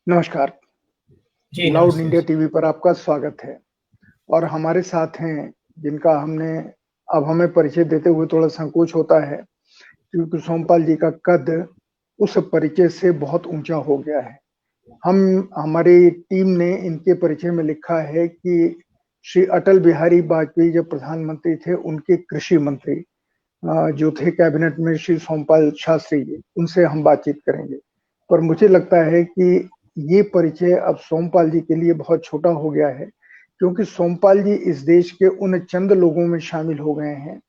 नमस्कार। जी लाउड नमस्ते। India TV पर आपका स्वागत है और हमारे साथ हैं जिनका अब हमें परिचय देते हुए थोड़ा संकोच होता है क्योंकि सोमपाल जी का कद उस परिचय से बहुत ऊंचा हो गया है। हमारी टीम ने इनके परिचय में लिखा है कि श्री अटल बिहारी वाजपेयी जब प्रधानमंत्री थे, उनके कृषि मंत्री जो थे कैबिनेट में श्री सोमपाल शास्त्री जी, उनसे हम बातचीत करेंगे। पर मुझे लगता है कि ये परिचय अब सोमपाल जी के लिए बहुत छोटा हो गया है, क्योंकि सोमपाल जी इस देश के उन चंद लोगों में शामिल हो गए हैं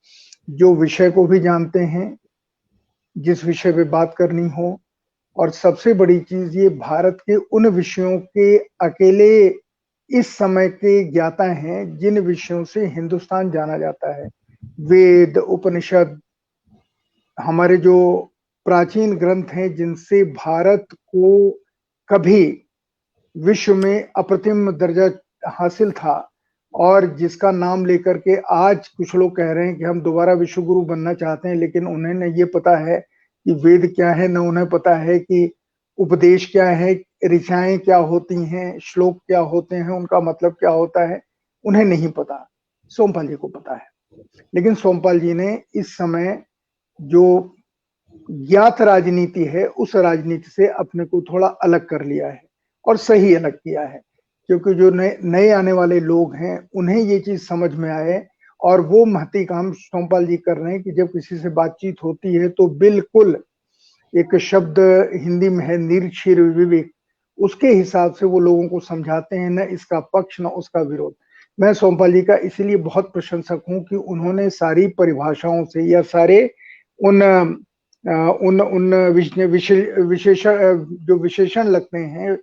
जो विषय को भी जानते हैं, जिस विषय पे बात करनी हो, और सबसे बड़ी चीज ये भारत के उन विषयों के अकेले इस समय के ज्ञाता हैं जिन विषयों से हिंदुस्तान जाना जाता है। वेद, उपनिषद, हमारे जो प्राचीन ग्रंथ हैं जिनसे भारत को कभी विश्व में अप्रतिम दर्जा हासिल था और जिसका नाम लेकर के आज कुछ लोग कह रहे हैं कि हम दोबारा विश्व गुरु बनना चाहते हैं, लेकिन उन्हें न ये पता है कि वेद क्या है, न उन्हें पता है कि उपदेश क्या है, ऋचाएं क्या होती हैं, श्लोक क्या होते हैं, उनका मतलब क्या होता है, उन्हें नहीं पता। सोमपाल जी को पता है। लेकिन सोमपाल जी ने इस समय जो ज्ञात राजनीति है, उस राजनीति से अपने को थोड़ा अलग कर लिया है और सही अलग किया है, क्योंकि जो नए आने वाले लोग हैं उन्हें ये चीज समझ में आए और वो महती काम सोमपाल जी कर रहे हैं कि जब किसी से बातचीत होती है तो बिल्कुल एक शब्द हिंदी में है निरक्षीर विवेक, उसके हिसाब से वो लोगों को समझाते हैं, न इसका पक्ष न उसका विरोध। मैं सोमपाल जी का इसीलिए बहुत प्रशंसक हूं कि उन्होंने सारी परिभाषाओं से या सारे उन उन उन विशेषण जो विशेषण लगते हैं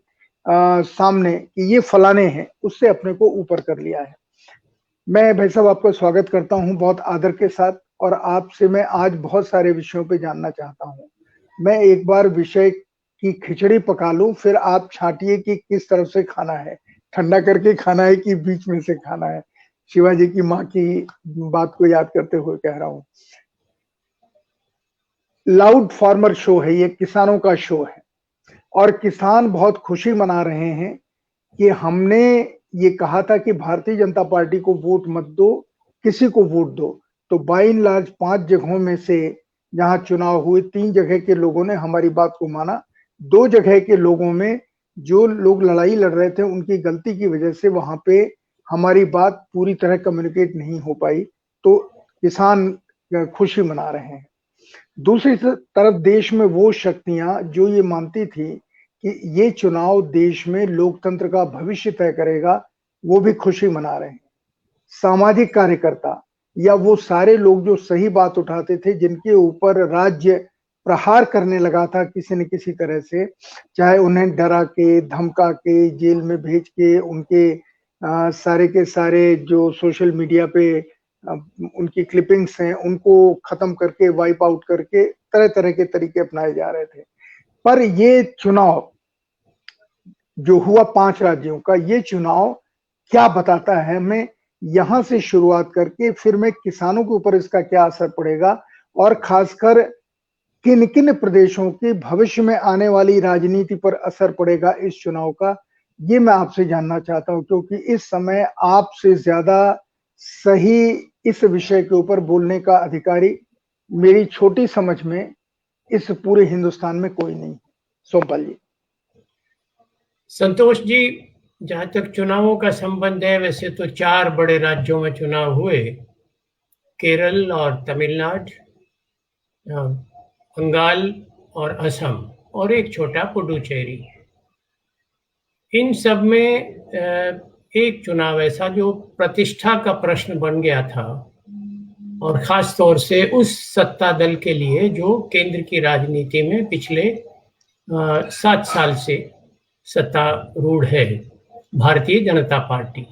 सामने कि ये फलाने हैं, उससे अपने को ऊपर कर लिया है। मैं भाई साहब आपका स्वागत करता हूं बहुत आदर के साथ, और आपसे मैं आज बहुत सारे विषयों पे जानना चाहता हूं। मैं एक बार विषय की खिचड़ी पका लूं, फिर आप छांटिए कि किस तरफ से खाना है, ठंडा करके खाना है कि बीच में से खाना है। शिवाजी की माँ की बात को याद करते हुए कह रहा हूं। लाउड फार्मर शो है, ये किसानों का शो है और किसान बहुत खुशी मना रहे हैं कि हमने ये कहा था कि भारतीय जनता पार्टी को वोट मत दो, किसी को वोट दो। तो बाय एंड लार्ज 5 जगहों में से जहां चुनाव हुए 3 जगह के लोगों ने हमारी बात को माना। 2 जगह के लोगों में जो लोग लड़ाई लड़ रहे थे उनकी गलती की वजह से वहां पे हमारी बात पूरी तरह कम्युनिकेट नहीं हो पाई। तो किसान खुशी मना रहे हैं। दूसरी तरफ देश में वो शक्तियां जो ये मानती थी कि ये चुनाव देश में लोकतंत्र का भविष्य तय करेगा, वो भी खुशी मना रहे हैं। सामाजिक कार्यकर्ता या वो सारे लोग जो सही बात उठाते थे, जिनके ऊपर राज्य प्रहार करने लगा था किसी न किसी तरह से, चाहे उन्हें डरा के, धमका के, जेल में भेज के, उनके सारे के सारे जो सोशल मीडिया पे उनकी क्लिपिंग्स हैं उनको खत्म करके, वाइप आउट करके तरह तरह के तरीके अपनाए जा रहे थे। पर ये चुनाव जो हुआ 5 राज्यों का, ये चुनाव क्या बताता है हमें, यहां से शुरुआत करके फिर मैं किसानों के ऊपर इसका क्या असर पड़ेगा और खासकर किन किन प्रदेशों के भविष्य में आने वाली राजनीति पर असर पड़ेगा इस चुनाव का, ये मैं आपसे जानना चाहता हूं, क्योंकि इस समय आपसे ज्यादा सही इस विषय के ऊपर बोलने का अधिकारी मेरी छोटी समझ में इस पूरे हिंदुस्तान में कोई नहीं। सोमपाल जी। संतोष जी, जहां तक चुनावों का संबंध है, वैसे तो 4 बड़े राज्यों में चुनाव हुए, केरल और तमिलनाडु, बंगाल और असम, और एक छोटा पुडुचेरी। इन सब में एक चुनाव ऐसा जो प्रतिष्ठा का प्रश्न बन गया था, और खास तौर से उस सत्ता दल के लिए जो केंद्र की राजनीति में पिछले 7 साल से सत्तारूढ़ है, भारतीय जनता पार्टी।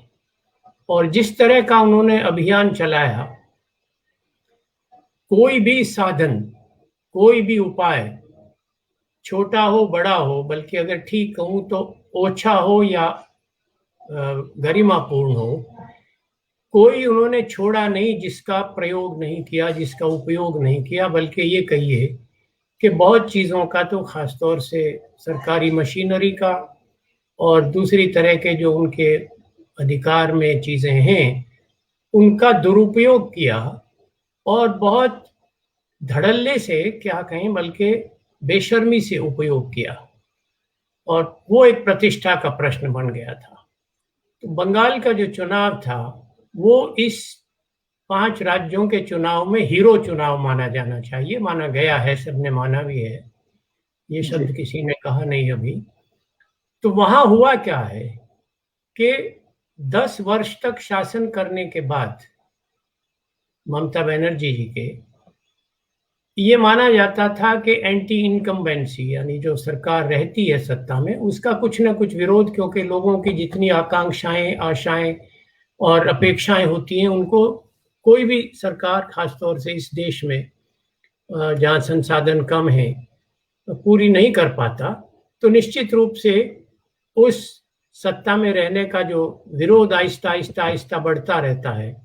और जिस तरह का उन्होंने अभियान चलाया, कोई भी साधन, कोई भी उपाय, छोटा हो बड़ा हो, बल्कि अगर ठीक कहूं तो ओछा हो या गरिमापूर्ण हो, कोई उन्होंने छोड़ा नहीं जिसका प्रयोग नहीं किया, जिसका उपयोग नहीं किया। बल्कि ये कहिए कि बहुत चीज़ों का, तो खासतौर से सरकारी मशीनरी का, और दूसरी तरह के जो उनके अधिकार में चीजें हैं उनका दुरुपयोग किया और बहुत धड़ल्ले से, क्या कहें, बल्कि बेशर्मी से उपयोग किया, और वो एक प्रतिष्ठा का प्रश्न बन गया था। तो बंगाल का जो चुनाव था वो इस 5 राज्यों के चुनाव में हीरो चुनाव माना जाना चाहिए, माना गया है, सबने माना भी है, ये शब्द किसी ने कहा नहीं अभी। तो वहां हुआ क्या है कि 10 वर्ष तक शासन करने के बाद ममता बनर्जी जी के ये माना जाता था कि एंटी इनकम्बेंसी, यानी जो सरकार रहती है सत्ता में, उसका कुछ ना कुछ विरोध, क्योंकि लोगों की जितनी आकांक्षाएं, आशाएं और अपेक्षाएं होती हैं उनको कोई भी सरकार, खासतौर से इस देश में जहाँ संसाधन कम है, पूरी नहीं कर पाता, तो निश्चित रूप से उस सत्ता में रहने का जो विरोध आहिस्ता आहिस्ता आहिस्ता बढ़ता रहता है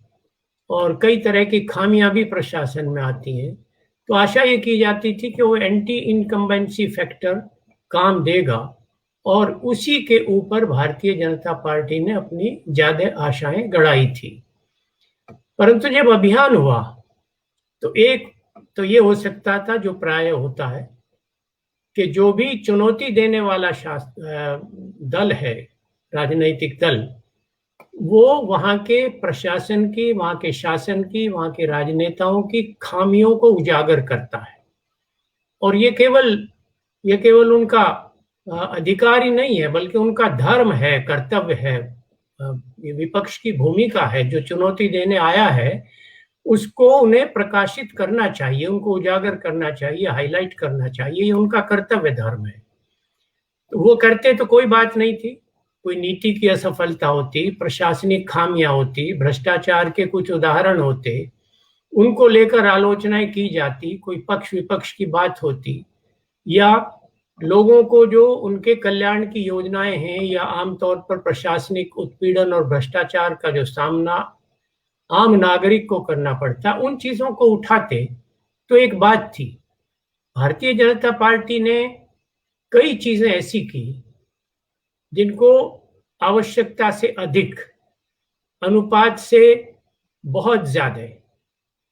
और कई तरह की खामियां भी प्रशासन में आती हैं। तो आशा ये की जाती थी कि वो एंटी इनकम्बेंसी फैक्टर काम देगा और उसी के ऊपर भारतीय जनता पार्टी ने अपनी ज्यादा आशाएं गड़ाई थी। परंतु जब अभियान हुआ तो एक तो ये हो सकता था, जो प्राय होता है, कि जो भी चुनौती देने वाला दल है, राजनीतिक दल, वो वहां के प्रशासन की, वहां के शासन की, वहां के राजनेताओं की खामियों को उजागर करता है। और ये केवल उनका अधिकार ही नहीं है, बल्कि उनका धर्म है, कर्तव्य है, ये विपक्ष की भूमिका है। जो चुनौती देने आया है उसको उन्हें प्रकाशित करना चाहिए, उनको उजागर करना चाहिए, हाईलाइट करना चाहिए, ये उनका कर्तव्य धर्म है। तो वो करते तो कोई बात नहीं थी, कोई नीति की असफलता होती, प्रशासनिक खामियां होती, भ्रष्टाचार के कुछ उदाहरण होते, उनको लेकर आलोचनाएं की जाती, कोई पक्ष विपक्ष की बात होती, या लोगों को जो उनके कल्याण की योजनाएं हैं या आमतौर पर प्रशासनिक उत्पीड़न और भ्रष्टाचार का जो सामना आम नागरिक को करना पड़ता, उन चीजों को उठाते तो एक बात थी। भारतीय जनता पार्टी ने कई चीजें ऐसी की जिनको आवश्यकता से अधिक, अनुपात से बहुत ज्यादा,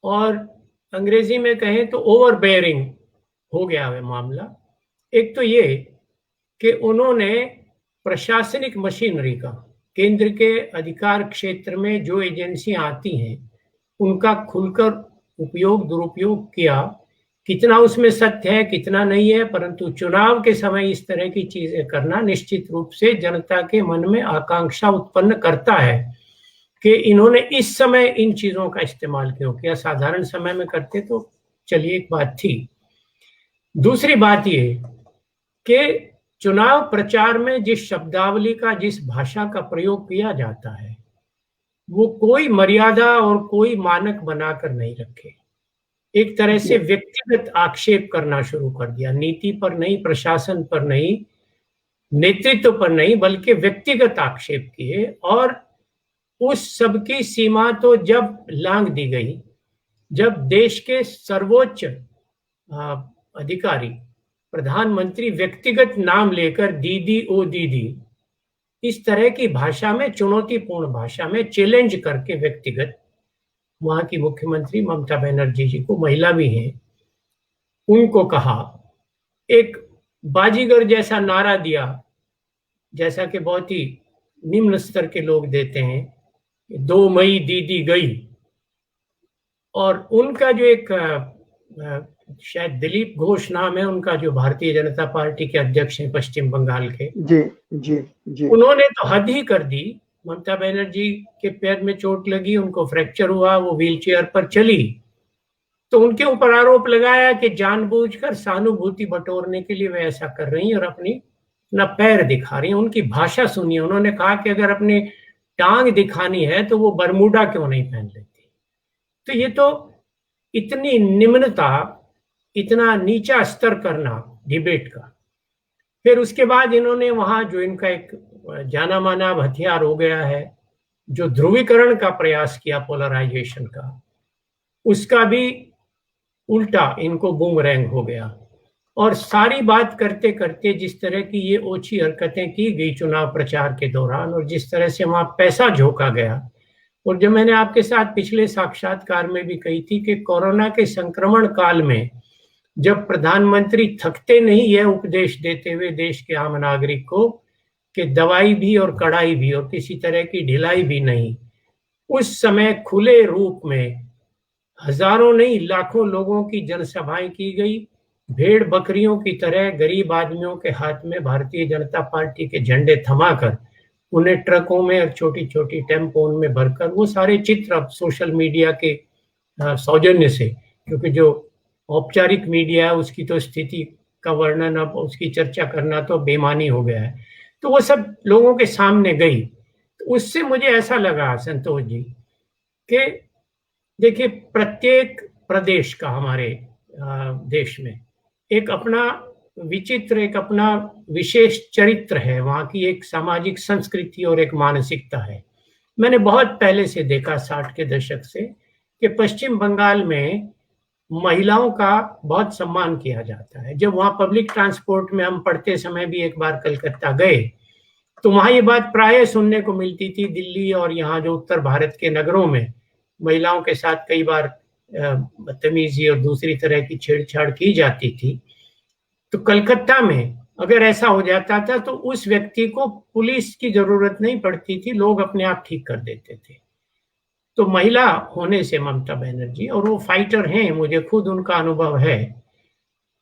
और अंग्रेजी में कहें तो ओवरबेयरिंग हो गया है मामला। एक तो ये कि उन्होंने प्रशासनिक मशीनरी का, केंद्र के अधिकार क्षेत्र में जो एजेंसियां आती हैं उनका खुलकर उपयोग, दुरुपयोग किया। कितना उसमें सत्य है, कितना नहीं है, परंतु चुनाव के समय इस तरह की चीजें करना निश्चित रूप से जनता के मन में आकांक्षा उत्पन्न करता है कि इन्होंने इस समय इन चीजों का इस्तेमाल क्यों किया। साधारण समय में करते तो चलिए एक बात थी। दूसरी बात ये कि चुनाव प्रचार में जिस शब्दावली का, जिस भाषा का प्रयोग किया जाता है, वो कोई मर्यादा और कोई मानक बनाकर नहीं रखे। एक तरह से व्यक्तिगत आक्षेप करना शुरू कर दिया, नीति पर नहीं, प्रशासन पर नहीं, नेतृत्व पर नहीं, बल्कि व्यक्तिगत आक्षेप किए। और उस सब की सीमा तो जब लांघ दी गई, जब देश के सर्वोच्च अधिकारी, प्रधानमंत्री, व्यक्तिगत नाम लेकर दीदी ओ दीदी, इस तरह की भाषा में, चुनौतीपूर्ण भाषा में चैलेंज करके व्यक्तिगत, वहां की मुख्यमंत्री ममता बनर्जी जी को, महिला भी हैं, उनको कहा, एक बाजीगर जैसा नारा दिया, जैसा कि बहुत ही निम्न स्तर के लोग देते हैं, 2 मई दीदी गई। और उनका जो एक शायद दिलीप घोष नाम है उनका, जो भारतीय जनता पार्टी के अध्यक्ष हैं पश्चिम बंगाल के, जी जी जी, उन्होंने तो हद ही कर दी। ममता बनर्जी के पैर में चोट लगी, उनको फ्रैक्चर हुआ, वो व्हीलचेयर पर चली, तो उनके ऊपर आरोप लगाया कि जानबूझकर सहानुभूति बटोरने के लिए वे ऐसा कर रही हैं और अपना पैर दिखा रही हैं। उनकी भाषा सुनिए, उन्होंने कहा कि अगर अपनी टांग दिखानी है तो वो बरमूडा क्यों नहीं पहन लेती। तो ये तो इतनी निम्नता, इतना नीचा स्तर करना डिबेट का। फिर उसके बाद इन्होंने वहां जो इनका एक जाना माना हथियार हो गया है, जो ध्रुवीकरण का प्रयास किया, पोलराइजेशन का, उसका भी उल्टा इनको बूमरैंग हो गया। और सारी बात करते करते जिस तरह की ये ओछी हरकतें की गई चुनाव प्रचार के दौरान, और जिस तरह से वहां पैसा झोंका गया, और जो मैंने आपके साथ पिछले साक्षात्कार में भी कही थी कि कोरोना के संक्रमण काल में जब प्रधानमंत्री थकते नहीं है उपदेश देते हुए देश के आम नागरिक को कि दवाई भी और कड़ाई भी और किसी तरह की ढिलाई भी नहीं, उस समय खुले रूप में हजारों नहीं लाखों लोगों की जनसभाएं की गई। भेड़ बकरियों की तरह गरीब आदमियों के हाथ में भारतीय जनता पार्टी के झंडे थमाकर उन्हें ट्रकों में और छोटी छोटी टेम्पो में भरकर, वो सारे चित्र अब सोशल मीडिया के सौजन्य से, क्योंकि जो औपचारिक मीडिया है उसकी तो स्थिति का वर्णन, अब उसकी चर्चा करना तो बेमानी हो गया है, तो वो सब लोगों के सामने गई। तो उससे मुझे ऐसा लगा संतोष जी कि देखिए, प्रत्येक प्रदेश का हमारे देश में एक अपना विचित्र, एक अपना विशेष चरित्र है, वहाँ की एक सामाजिक संस्कृति और एक मानसिकता है। मैंने बहुत पहले से देखा 60 के दशक से कि पश्चिम बंगाल में महिलाओं का बहुत सम्मान किया जाता है। जब वहाँ पब्लिक ट्रांसपोर्ट में हम पढ़ते समय भी एक बार कलकत्ता गए तो वहाँ ये बात प्राय सुनने को मिलती थी। दिल्ली और यहाँ जो उत्तर भारत के नगरों में महिलाओं के साथ कई बार बदतमीजी और दूसरी तरह की छेड़छाड़ की जाती थी, तो कलकत्ता में अगर ऐसा हो जाता था तो उस व्यक्ति को पुलिस की जरूरत नहीं पड़ती थी, लोग अपने आप ठीक कर देते थे। तो महिला होने से ममता बनर्जी, और वो फाइटर हैं, मुझे खुद उनका अनुभव है,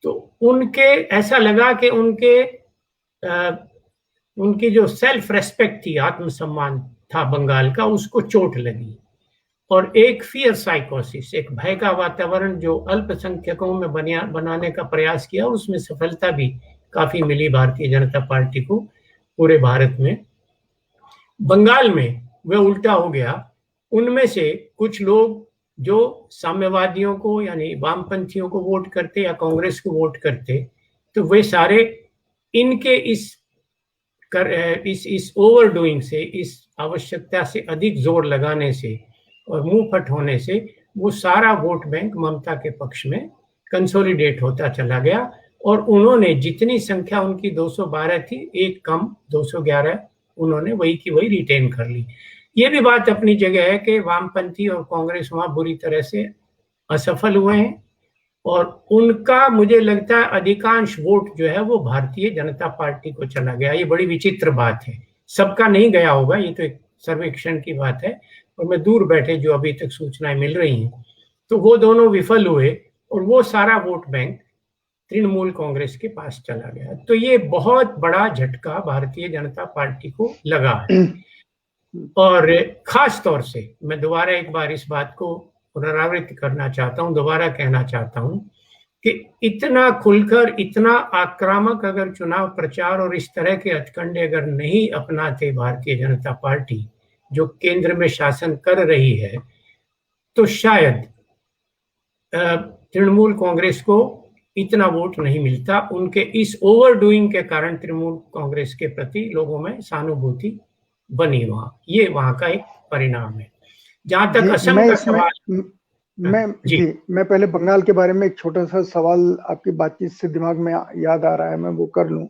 तो उनके ऐसा लगा कि उनकी जो सेल्फ रेस्पेक्ट थी, आत्मसम्मान था बंगाल का, उसको चोट लगी। और एक फियर साइकोसिस, एक भय का वातावरण जो अल्पसंख्यकों में बनाने का प्रयास किया, उसमें सफलता भी काफी मिली भारतीय जनता पार्टी को पूरे भारत में। बंगाल में वह उल्टा हो गया। उनमें से कुछ लोग जो साम्यवादियों को यानी वामपंथियों को वोट करते या कांग्रेस को वोट करते, तो वे सारे इनके इस ओवरडूइंग से, इस आवश्यकता से अधिक जोर लगाने से और मुंह फट होने से वो सारा वोट बैंक ममता के पक्ष में कंसोलिडेट होता चला गया। और उन्होंने जितनी संख्या उनकी 212 थी, एक कम 211 उन्होंने वही की वही रिटेन कर ली। ये भी बात अपनी जगह है कि वामपंथी और कांग्रेस वहां बुरी तरह से असफल हुए हैं, और उनका मुझे लगता है अधिकांश वोट जो है वो भारतीय जनता पार्टी को चला गया। ये बड़ी विचित्र बात है, सबका नहीं गया होगा, ये तो एक सर्वेक्षण की बात है, और मैं दूर बैठे जो अभी तक सूचनाएं मिल रही हैं, तो वो दोनों विफल हुए और वो सारा वोट बैंक तृणमूल कांग्रेस के पास चला गया। तो ये बहुत बड़ा झटका भारतीय जनता पार्टी को लगा है। और खास तौर से मैं दोबारा एक बार इस बात को पुनरावृत्ति करना चाहता हूं, दोबारा कहना चाहता हूं कि इतना खुलकर, इतना आक्रामक अगर चुनाव प्रचार और इस तरह के हथकंडे अगर नहीं अपनाते भारतीय जनता पार्टी जो केंद्र में शासन कर रही है, तो शायद तृणमूल कांग्रेस को इतना वोट नहीं मिलता। उनके इस ओवरडूइंग के कारण तृणमूल कांग्रेस के प्रति लोगों में सहानुभूति बनी वहां, ये वहां का एक परिणाम है। जहां तक असम का सवाल, मैं पहले बंगाल के बारे में एक छोटा सा सवाल आपकी बातचीत से दिमाग में याद आ रहा है, मैं वो कर लूं।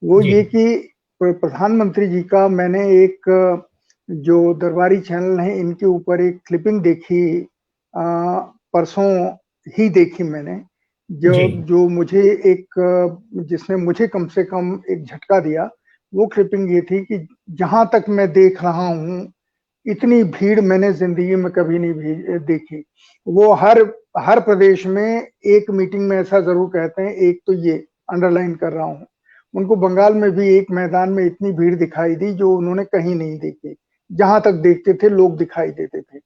वो ये कि प्रधानमंत्री जी का मैंने एक जो दरबारी चैनल है इनके ऊपर एक क्लिपिंग देखी, परसों ही देखी मैंने, जो मुझे जिसने मुझे कम से कम एक झटका दिया। वो क्लिपिंग ये थी कि जहां तक मैं देख रहा हूं इतनी भीड़ मैंने जिंदगी में कभी नहीं देखी। वो हर प्रदेश में एक मीटिंग में ऐसा जरूर कहते हैं, एक तो ये अंडरलाइन कर रहा हूं, उनको बंगाल में भी एक मैदान में इतनी भीड़ दिखाई दी जो उन्होंने कहीं नहीं देखी। जहां तक देखते थे लोग दिखाई देते थे,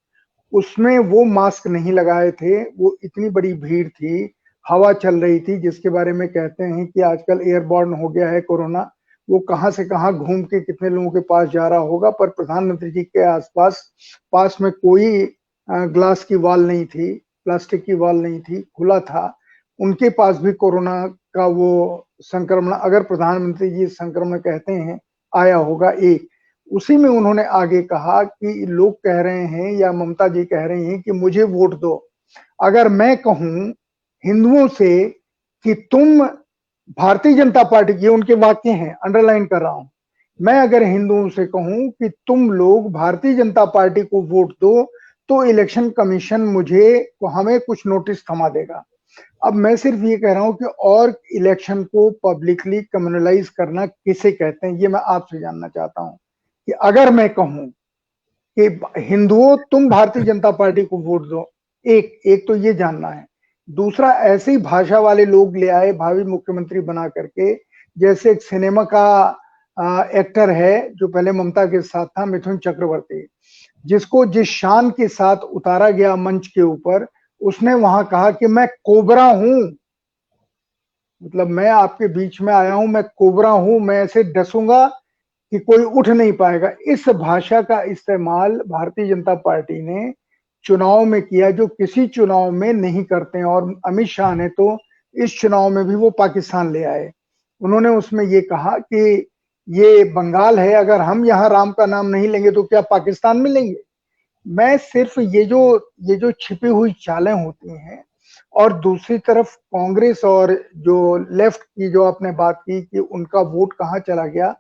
उसमें वो मास्क नहीं लगाए थे, वो इतनी बड़ी भीड़ थी, हवा चल रही थी, जिसके बारे में कहते हैं कि आजकल एयरबॉर्न हो गया है कोरोना, वो कहां से कहां घूम के कितने लोगों के पास जा रहा होगा। पर प्रधानमंत्री जी के आसपास पास में कोई ग्लास की वॉल नहीं थी, प्लास्टिक की वॉल नहीं थी, खुला था। उनके पास भी कोरोना का वो संक्रमण, अगर प्रधानमंत्री जी संक्रमण कहते हैं, आया होगा एक। उसी में उन्होंने आगे कहा कि लोग कह रहे हैं या ममता जी कह रही हैं कि मुझे वोट दो, अगर मैं कहूं हिंदुओं से कि तुम भारतीय जनता पार्टी की, उनके वाक्य हैं, अंडरलाइन कर रहा हूं, मैं अगर हिंदुओं से कहूं कि तुम लोग भारतीय जनता पार्टी को वोट दो तो इलेक्शन कमीशन हमें कुछ नोटिस थमा देगा। अब मैं सिर्फ ये कह रहा हूं कि और इलेक्शन को पब्लिकली कम्युनलाइज करना किसे कहते हैं, ये मैं आपसे जानना चाहता हूं कि अगर मैं कहूं कि हिंदुओं तुम भारतीय जनता पार्टी को वोट दो, एक तो ये जानना है। दूसरा, ऐसे ही भाषा वाले लोग ले आए भावी मुख्यमंत्री बना करके, जैसे एक सिनेमा का एक्टर है जो पहले ममता के साथ था, मिथुन चक्रवर्ती, जिसको जिस शान के साथ उतारा गया मंच के ऊपर, उसने वहां कहा कि मैं कोबरा हूं, मतलब मैं आपके बीच में आया हूं, मैं कोबरा हूं, मैं ऐसे डसूंगा कि कोई उठ नहीं पाएगा। इस भाषा का इस्तेमाल भारतीय जनता पार्टी ने चुनाव में किया, जो किसी चुनाव में नहीं करते हैं। और अमित शाह ने तो इस चुनाव में भी वो पाकिस्तान ले आए। उन्होंने उसमें ये कहा कि ये बंगाल है, अगर हम यहाँ राम का नाम नहीं लेंगे तो क्या पाकिस्तान में लेंगे। मैं सिर्फ ये जो छिपी हुई चालें होती हैं, और दूसरी तरफ कांग्रेस और जो लेफ्ट की जो आपने बात की कि उनका वोट कहाँ चला गया,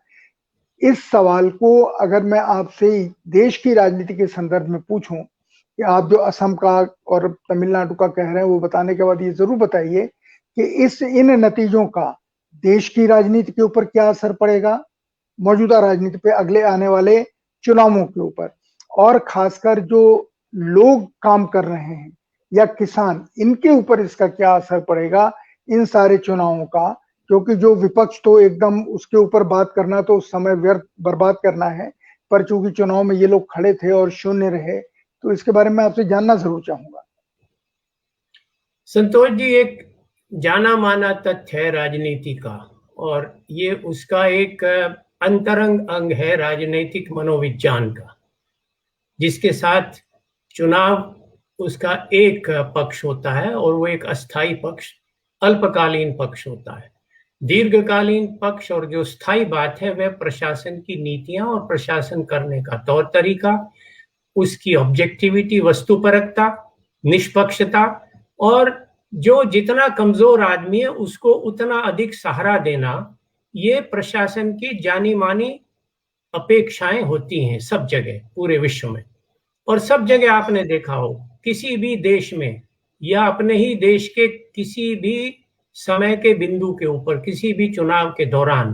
इस सवाल को अगर मैं आपसे देश की राजनीति के संदर्भ में पूछूं कि आप जो असम का और तमिलनाडु का कह रहे हैं, वो बताने के बाद ये जरूर बताइए कि इन नतीजों का देश की राजनीति के ऊपर क्या असर पड़ेगा, मौजूदा राजनीति पे, अगले आने वाले चुनावों के ऊपर, और खासकर जो लोग काम कर रहे हैं या किसान, इनके ऊपर इसका क्या असर पड़ेगा इन सारे चुनावों का। क्योंकि जो विपक्ष तो एकदम उसके ऊपर बात करना तो समय व्यर्थ बर्बाद करना है, पर चूंकि चुनाव में ये लोग खड़े थे और शून्य रहे, तो इसके बारे में आपसे जानना जरूर चाहूंगा। संतोष जी, एक जाना माना तथ्य है राजनीति का, और ये उसका एक अंतरंग अंग है राजनीतिक मनोविज्ञान का, जिसके साथ चुनाव उसका एक पक्ष होता है और वो एक अस्थाई पक्ष, अल्पकालीन पक्ष होता है। दीर्घकालीन पक्ष और जो स्थायी बात है वह प्रशासन की नीतियां और प्रशासन करने का तौर तरीका, उसकी ऑब्जेक्टिविटी, वस्तुपरकता, निष्पक्षता, और जो जितना कमजोर आदमी है उसको उतना अधिक सहारा देना, ये प्रशासन की जानी मानी अपेक्षाएं होती हैं सब जगह पूरे विश्व में। और सब जगह आपने देखा हो, किसी भी देश में या अपने ही देश के किसी भी समय के बिंदु के ऊपर, किसी भी चुनाव के दौरान,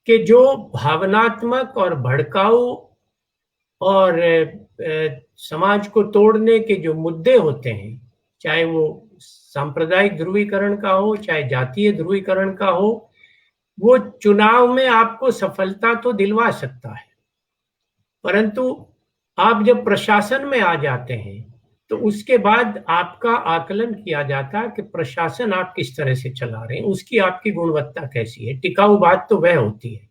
के जो भावनात्मक और भड़काऊ और समाज को तोड़ने के जो मुद्दे होते हैं, चाहे वो सांप्रदायिक ध्रुवीकरण का हो, चाहे जातीय ध्रुवीकरण का हो, वो चुनाव में आपको सफलता तो दिलवा सकता है, परंतु आप जब प्रशासन में आ जाते हैं तो उसके बाद आपका आकलन किया जाता है कि प्रशासन आप किस तरह से चला रहे हैं, उसकी आपकी गुणवत्ता कैसी है, टिकाऊ बात तो वह होती है।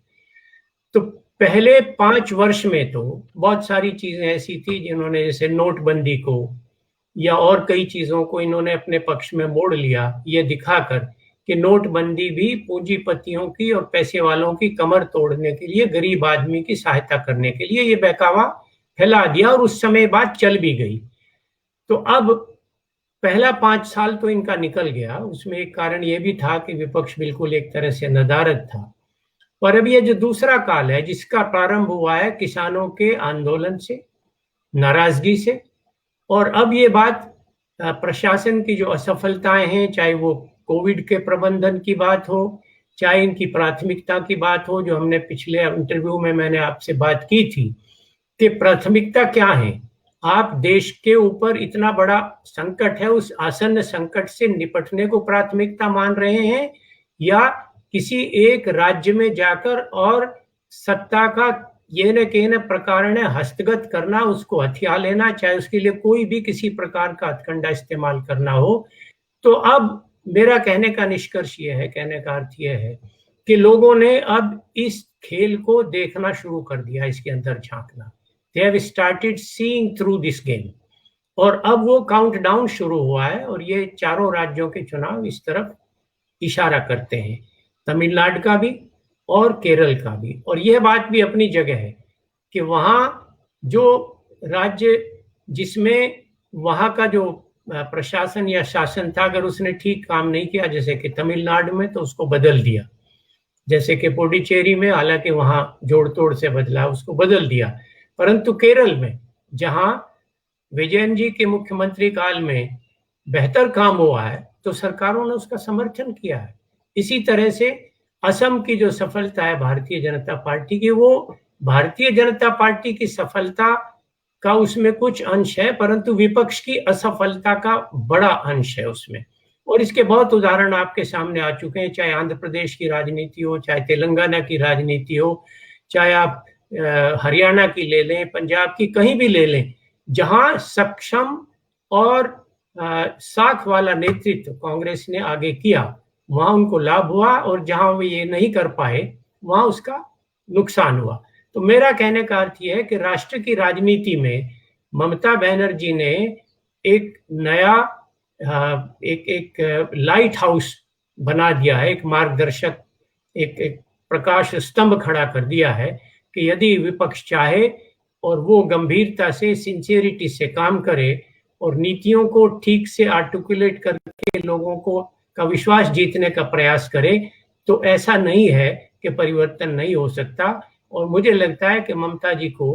तो पहले 5 वर्ष में तो बहुत सारी चीजें ऐसी थी जिन्होंने, जैसे नोटबंदी को या और कई चीजों को इन्होंने अपने पक्ष में मोड़ लिया, ये दिखाकर कि नोटबंदी भी पूंजीपतियों की और पैसे वालों की कमर तोड़ने के लिए, गरीब आदमी की सहायता करने के लिए ये बहकावा फैला दिया, और उस समय बात चल भी गई। तो अब पहला 5 साल तो इनका निकल गया, उसमें एक कारण ये भी था कि विपक्ष बिल्कुल एक तरह से नदारद था। पर अब ये जो दूसरा काल है, जिसका प्रारंभ हुआ है किसानों के आंदोलन से, नाराजगी से, और अब ये बात प्रशासन की जो असफलताएं हैं, चाहे वो कोविड के प्रबंधन की बात हो, चाहे इनकी प्राथमिकता की बात हो, जो हमने पिछले इंटरव्यू में मैंने आपसे बात की थी कि प्राथमिकता क्या है। आप देश के ऊपर इतना बड़ा संकट है, उस आसन्न संकट से निपटने को प्राथमिकता मान रहे हैं, या किसी एक राज्य में जाकर और सत्ता का ये न के न प्रकार ने हस्तगत करना, उसको हथिया लेना, चाहे उसके लिए कोई भी किसी प्रकार का हथकंडा इस्तेमाल करना हो। तो अब मेरा कहने का निष्कर्ष ये है, कहने का अर्थ ये है कि लोगों ने अब इस खेल को देखना शुरू कर दिया, इसके अंदर झांकना। They have started seeing through this game, और अब वो काउंटडाउन शुरू हुआ है, और ये चारों राज्यों के चुनाव इस तरफ इशारा करते हैं, तमिलनाडु का भी और केरल का भी। और यह बात भी अपनी जगह है कि वहाँ जो राज्य, जिसमें वहाँ का जो प्रशासन या शासन था, अगर उसने ठीक काम नहीं किया, जैसे कि तमिलनाडु में, तो उसको बदल दिया। जैसे कि पुडुचेरी में, हालांकि वहां जोड़ तोड़ से बदला, उसको बदल दिया। परंतु केरल में, जहां विजयन जी के मुख्यमंत्री काल में बेहतर काम हुआ है, तो सरकारों ने उसका समर्थन किया है। इसी तरह से असम की जो सफलता है भारतीय जनता पार्टी की, वो भारतीय जनता पार्टी की सफलता का उसमें कुछ अंश है, परंतु विपक्ष की असफलता का बड़ा अंश है उसमें। और इसके बहुत उदाहरण आपके सामने आ चुके हैं, चाहे आंध्र प्रदेश की राजनीति हो, चाहे तेलंगाना की राजनीति हो, चाहे आप हरियाणा की ले लें, पंजाब की कहीं भी ले लें, जहां सक्षम और साख वाला नेतृत्व कांग्रेस ने आगे किया, वहां उनको लाभ हुआ, और जहां वो ये नहीं कर पाए, वहां उसका नुकसान हुआ। तो मेरा कहने का अर्थ यह है कि राष्ट्र की राजनीति में ममता बनर्जी ने एक नया एक लाइट हाउस बना दिया है, एक मार्गदर्शक, एक प्रकाश स्तंभ खड़ा कर दिया है कि यदि विपक्ष चाहे और वो गंभीरता से, सिंसियरिटी से काम करे और नीतियों को ठीक से आर्टिकुलेट करके लोगों को का विश्वास जीतने का प्रयास करे, तो ऐसा नहीं है कि परिवर्तन नहीं हो सकता। और मुझे लगता है कि ममता जी को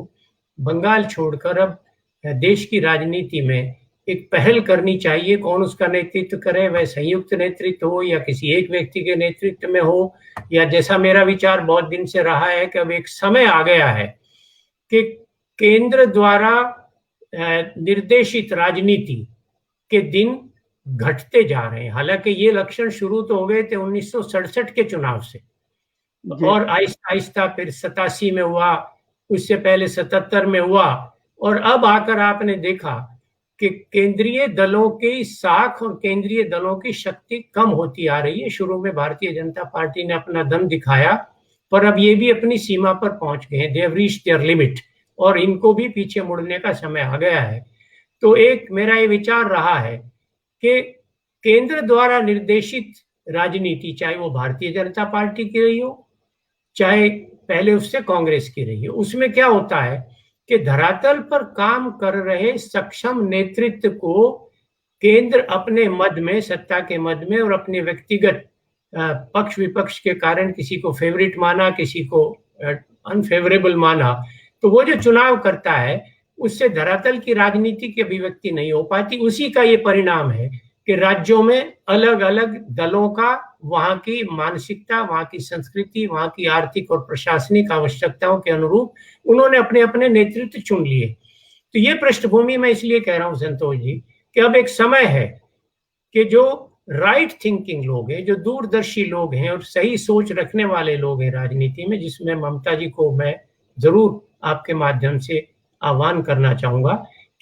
बंगाल छोड़कर अब देश की राजनीति में एक पहल करनी चाहिए। कौन उसका नेतृत्व करे, वह संयुक्त नेतृत्व हो या किसी एक व्यक्ति के नेतृत्व में हो, या जैसा मेरा विचार बहुत दिन से रहा है कि अब एक समय आ गया है कि केंद्र द्वारा निर्देशित राजनीति के दिन घटते जा रहे हैं। हालांकि ये लक्षण शुरू तो हो गए थे 1967 के चुनाव से, और आहिस्ता आहिस्ता फिर 87 में हुआ, उससे पहले 77 में हुआ, और अब आकर आपने देखा कि केंद्रीय दलों की साख और केंद्रीय दलों की शक्ति कम होती आ रही है। शुरू में भारतीय जनता पार्टी ने अपना दम दिखाया, पर अब ये भी अपनी सीमा पर पहुंच गए हैं, they have reached their limit, और इनको भी पीछे मुड़ने का समय आ गया है। तो एक मेरा ये विचार रहा है कि केंद्र द्वारा निर्देशित राजनीति, चाहे वो भारतीय जनता पार्टी की रही हो, चाहे पहले उससे कांग्रेस की रही हो, उसमें क्या होता है कि धरातल पर काम कर रहे सक्षम नेतृत्व को केंद्र अपने मद में, सत्ता के मद में, और अपने व्यक्तिगत पक्ष विपक्ष के कारण किसी को फेवरेट माना, किसी को अनफेवरेबल माना, तो वो जो चुनाव करता है उससे धरातल की राजनीति की अभिव्यक्ति नहीं हो पाती। उसी का ये परिणाम है कि राज्यों में अलग अलग दलों का, वहां की मानसिकता, वहां की संस्कृति, वहां की आर्थिक और प्रशासनिक आवश्यकताओं के अनुरूप उन्होंने अपने अपने नेतृत्व चुन लिए। तो ये पृष्ठभूमि मैं इसलिए कह रहा हूं संतोष जी कि अब एक समय है कि जो राइट थिंकिंग लोग हैं, जो दूरदर्शी लोग हैं और सही सोच रखने वाले लोग हैं राजनीति में, जिसमें ममता जी को मैं जरूर आपके माध्यम से आह्वान करना चाहूंगा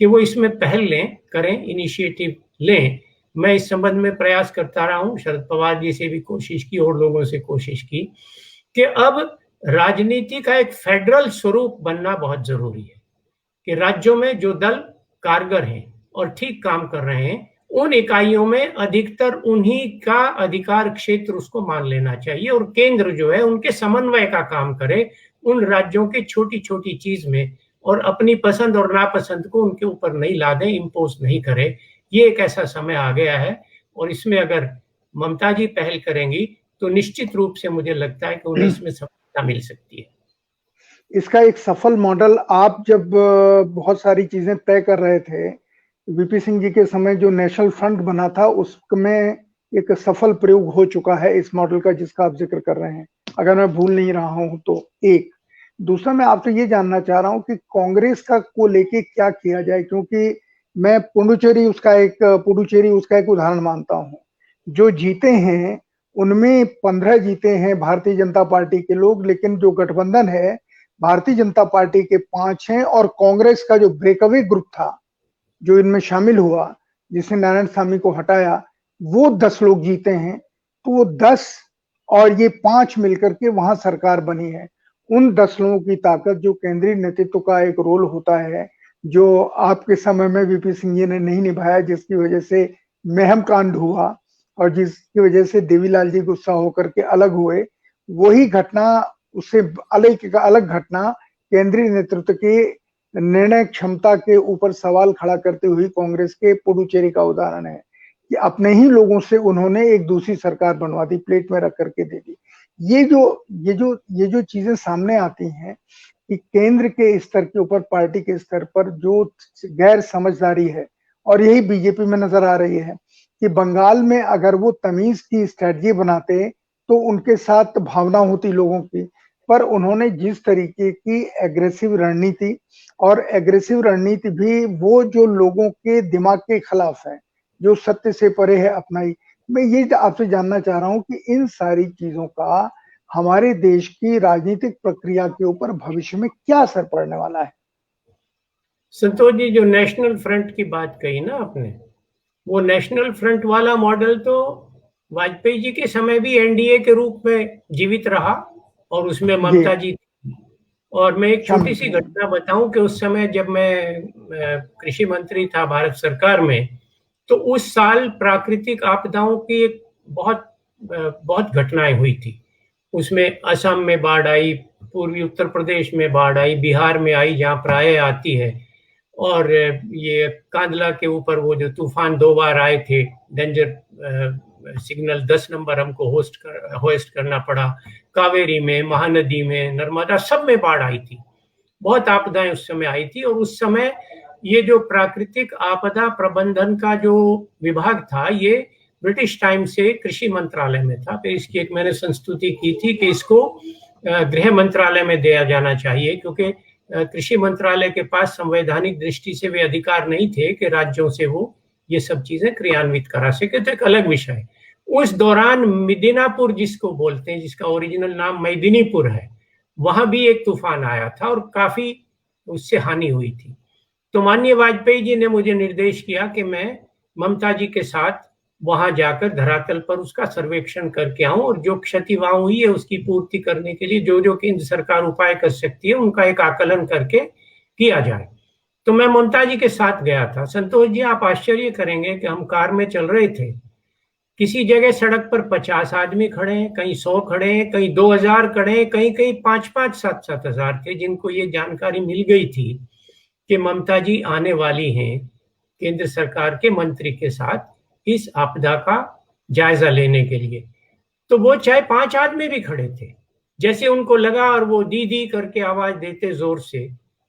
कि वो इसमें पहल लें, करें, इनिशिएटिव लें। मैं इस संबंध में प्रयास करता रहा हूं, शरद पवार जी से भी कोशिश की और लोगों से कोशिश की कि अब राजनीति का एक फेडरल स्वरूप बनना बहुत जरूरी है, कि राज्यों में जो दल कारगर हैं और ठीक काम कर रहे हैं, उन इकाइयों में अधिकतर उन्हीं का अधिकार क्षेत्र उसको मान लेना चाहिए, और केंद्र जो है उनके समन्वय का काम करे उन राज्यों की छोटी छोटी चीज में, और अपनी पसंद और नापसंद को उनके ऊपर नहीं लादे, इम्पोज नहीं करे। ये एक ऐसा समय आ गया है, और इसमें अगर ममता जी पहल करेंगी तो निश्चित रूप से मुझे लगता है कि उन्हें इसमें सफलता मिल सकती है। इसका एक सफल मॉडल, आप जब बहुत सारी चीजें तय कर रहे थे, वीपी सिंह जी के समय जो नेशनल फ्रंट बना था उसमें एक सफल प्रयोग हो चुका है इस मॉडल का जिसका आप जिक्र कर रहे हैं, अगर मैं भूल नहीं रहा हूं तो। एक दूसरा, मैं आपसे ये जानना चाह रहा हूं कि कांग्रेस का को लेके क्या किया जाए, क्योंकि मैं पुडुचेरी उसका एक उदाहरण मानता हूं। जो जीते हैं उनमें 15 जीते हैं भारतीय जनता पार्टी के लोग, लेकिन जो गठबंधन है भारतीय जनता पार्टी के 5 हैं, और कांग्रेस का जो ब्रेकअवे ग्रुप था जो इनमें शामिल हुआ, जिसने नारायण स्वामी को हटाया, वो 10 लोग जीते हैं। तो वो 10 और ये 5 मिलकर के वहां सरकार बनी है। उन 10 लोगों की ताकत, जो केंद्रीय नेतृत्व का एक रोल होता है, जो आपके समय में वीपी सिंह जी ने नहीं निभाया, जिसकी वजह से महम कांड हुआ और जिसकी वजह से देवीलाल जी गुस्सा होकर के अलग हुए, वही घटना, उससे अलग घटना केंद्रीय नेतृत्व के निर्णय क्षमता के ऊपर सवाल खड़ा करते हुए कांग्रेस के पुडुचेरी का उदाहरण है कि अपने ही लोगों से उन्होंने एक दूसरी सरकार बनवा दी, प्लेट में रख करके दे दी। ये जो चीजें सामने आती हैं कि केंद्र के स्तर के ऊपर, पार्टी के स्तर पर जो गैर समझदारी है, और यही बीजेपी में नजर आ रही है कि बंगाल में अगर वो तमीज की स्ट्रेटजी बनाते तो उनके साथ भावना होती लोगों की, पर उन्होंने जिस तरीके की एग्रेसिव रणनीति, और एग्रेसिव रणनीति भी वो जो लोगों के दिमाग के खिलाफ है, जो सत्य से परे है, अपनाई। मैं ये आपसे जानना चाह रहा हूं कि इन सारी चीजों का हमारे देश की राजनीतिक प्रक्रिया के ऊपर भविष्य में क्या असर पड़ने वाला है? संतोष जी, जो नेशनल फ्रंट की बात कही ना आपने, वो नेशनल फ्रंट वाला मॉडल तो वाजपेयी जी के समय भी एनडीए के रूप में जीवित रहा, और उसमें ममता जी थी। और मैं एक छोटी सी घटना बताऊं कि उस समय जब मैं कृषि मंत्री था भारत सरकार में, तो उस साल प्राकृतिक आपदाओं की एक बहुत घटनाएं हुई थी। उसमें असम में बाढ़ आई, पूर्वी उत्तर प्रदेश में बाढ़ आई, बिहार में आई जहाँ प्राय आती है, और ये कांदला के ऊपर वो जो तूफान 2 बार आए थे, डेंजर सिग्नल 10 नंबर हमको होस्ट करना पड़ा। कावेरी में, महानदी में, नर्मदा, सब में बाढ़ आई थी। बहुत आपदाएं उस समय आई थी। और उस समय ये जो प्राकृतिक आपदा प्रबंधन का जो विभाग था, ये ब्रिटिश टाइम से कृषि मंत्रालय में था। फिर इसकी एक मैंने संस्तुति की थी कि इसको गृह मंत्रालय में दिया जाना चाहिए, क्योंकि कृषि मंत्रालय के पास संवैधानिक दृष्टि से वे अधिकार नहीं थे कि राज्यों से वो ये सब चीजें क्रियान्वित करा सके, तो एक अलग विषय। उस दौरान मिदिनापुर जिसको बोलते हैं, जिसका ओरिजिनल नाम मैदिनीपुर है, वहां भी एक तूफान आया था और काफी उससे हानि हुई थी। तो माननीय वाजपेयी जी ने मुझे निर्देश किया कि मैं ममता जी के साथ वहां जाकर धरातल पर उसका सर्वेक्षण करके आऊं, और जो क्षति वहां हुई है उसकी पूर्ति करने के लिए जो जो केंद्र सरकार उपाय कर सकती है उनका एक आकलन करके किया जाए। तो मैं ममता जी के साथ गया था। संतोष जी, आप आश्चर्य करेंगे कि हम कार में चल रहे थे, किसी जगह सड़क पर 50 आदमी खड़े हैं, कहीं 100 खड़े हैं, कहीं 2000 खड़े हैं, कहीं 5-5, 7-7 हजार थे जिनको ये जानकारी मिल गई थी कि ममता जी आने वाली हैं केंद्र सरकार के मंत्री के साथ इस आपदा का जायजा लेने के लिए। तो वो चाहे 5 आदमी भी खड़े थे, जैसे उनको लगा, और वो दी दी करके आवाज देते जोर से,